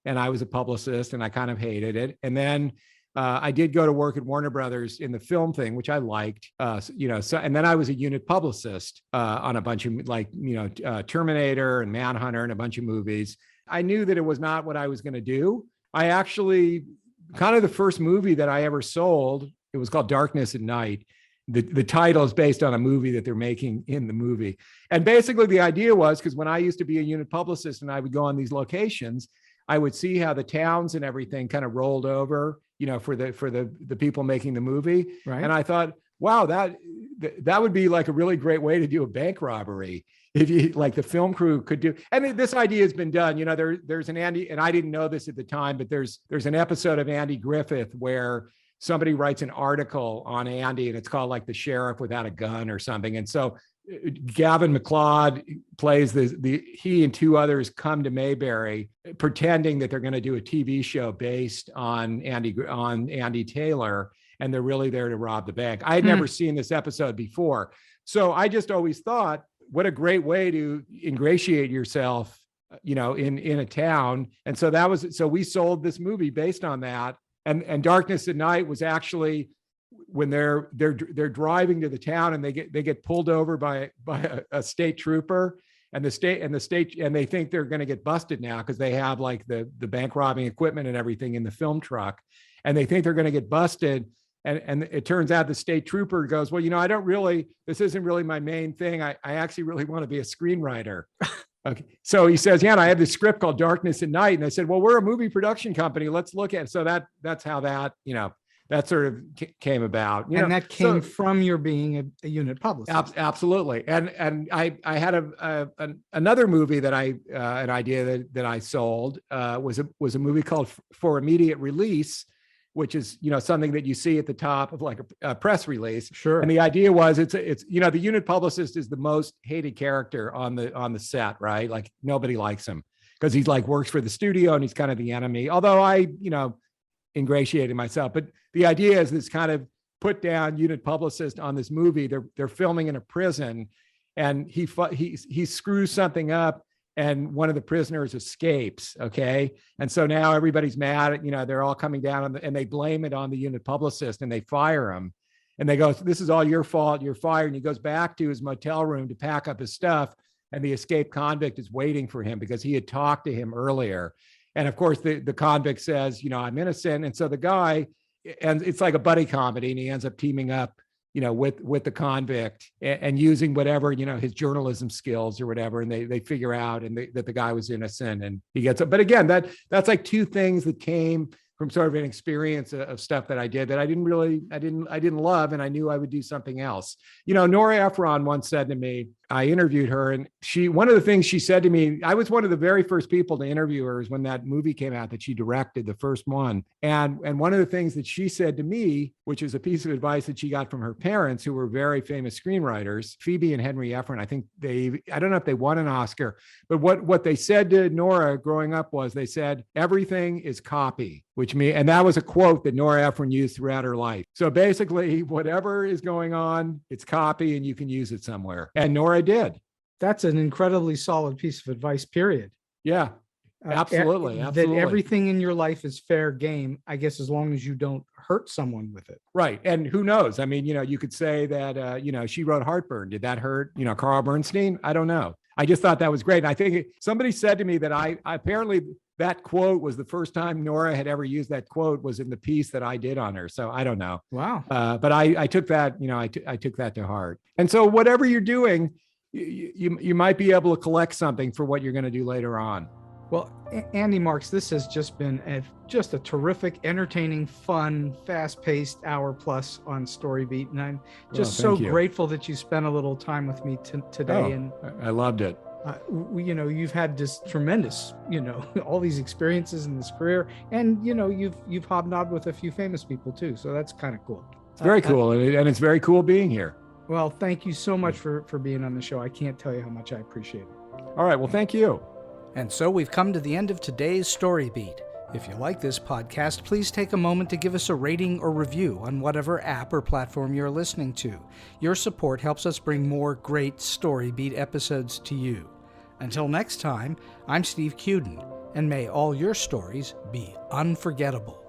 and I was a publicist, and I kind of hated it. And then I did go to work at Warner Brothers in the film thing, which I liked, and then I was a unit publicist on a bunch of Terminator and Manhunter and a bunch of movies. I knew that it was not what I was going to do. I actually, kind of the first movie that I ever sold, it was called Darkness at Night. The title is based on a movie that they're making in the movie. And basically the idea was, because when I used to be a unit publicist and I would go on these locations, I would see how the towns and everything kind of rolled over for the people making the movie. Right. And I thought, wow, that would be like a really great way to do a bank robbery. If you like the film crew could do, and this idea has been done, there's an Andy, and I didn't know this at the time, but there's an episode of Andy Griffith where somebody writes an article on Andy and it's called like The Sheriff Without a Gun or something. And so Gavin McLeod plays he and two others come to Mayberry pretending that they're going to do a TV show based on Andy Taylor. And they're really there to rob the bank. I had never seen this episode before. So I just always thought, what a great way to ingratiate yourself, in a town. And so we sold this movie based on that. And Darkness at Night was actually when they're driving to the town and they get pulled over by a state trooper, and they think they're going to get busted now because they have like the bank robbing equipment and everything in the film truck, and they think they're going to get busted. And it turns out the state trooper goes, well, this isn't really my main thing. I actually really want to be a screenwriter. Okay. So he says, yeah, and I have this script called Darkness at Night. And I said, well, we're a movie production company. Let's look at it. So that's how that sort of came about. And that came from your being a unit publicist. Absolutely. And I had another movie that an idea that I sold was a movie called For Immediate Release, which is, something that you see at the top of like a press release. Sure. And the idea was it's the unit publicist is the most hated character on the set, right? Like nobody likes him because he's like works for the studio and he's kind of the enemy. Although I, ingratiated myself, but the idea is this kind of put down unit publicist on this movie. They're filming in a prison, and he screws something up, and one of the prisoners escapes. Okay. And so now everybody's mad, they're all coming down and they blame it on the unit publicist and they fire him. And they go, this is all your fault. You're fired. And he goes back to his motel room to pack up his stuff. And the escaped convict is waiting for him because he had talked to him earlier. And of course the convict says, I'm innocent. And so the guy, and it's like a buddy comedy, and he ends up teaming up with the convict and using whatever, his journalism skills or whatever. And they figure out that the guy was innocent and he gets up. But again, that's like two things that came from sort of an experience of stuff that I did that I didn't love. And I knew I would do something else. Nora Ephron once said to me, I interviewed her, and one of the things she said to me, I was one of the very first people to interview her when that movie came out that she directed, the first one. And one of the things that she said to me, which is a piece of advice that she got from her parents, who were very famous screenwriters, Phoebe and Henry Ephron, I think I don't know if they won an Oscar, but what they said to Nora growing up was, they said, everything is copy, and that was a quote that Nora Ephron used throughout her life. So basically, whatever is going on, it's copy and you can use it somewhere. And Nora did. That's an incredibly solid piece of advice, period. Yeah, absolutely. That everything in your life is fair game, I guess, as long as you don't hurt someone with it. Right. And who knows? I mean, you could say that, she wrote Heartburn. Did that hurt, Carl Bernstein? I don't know. I just thought that was great. And I think somebody said to me that I apparently that quote was the first time Nora had ever used that quote was in the piece that I did on her. So I don't know. Wow. But I took that, I took that to heart. And so whatever you're doing, you might be able to collect something for what you're going to do later on. Well, Andy Marx, this has just been just a terrific, entertaining, fun, fast-paced hour plus on StoryBeat. And I'm just grateful that you spent a little time with me today. And I loved it. You've had this tremendous, all these experiences in this career, and, you've hobnobbed with a few famous people too. So that's kind of cool. It's very cool. And it's very cool being here. Well, thank you so much for being on the show. I can't tell you how much I appreciate it. All right. Well, thank you. And so we've come to the end of today's StoryBeat. If you like this podcast, please take a moment to give us a rating or review on whatever app or platform you're listening to. Your support helps us bring more great StoryBeat episodes to you. Until next time, I'm Steve Cuden, and may all your stories be unforgettable.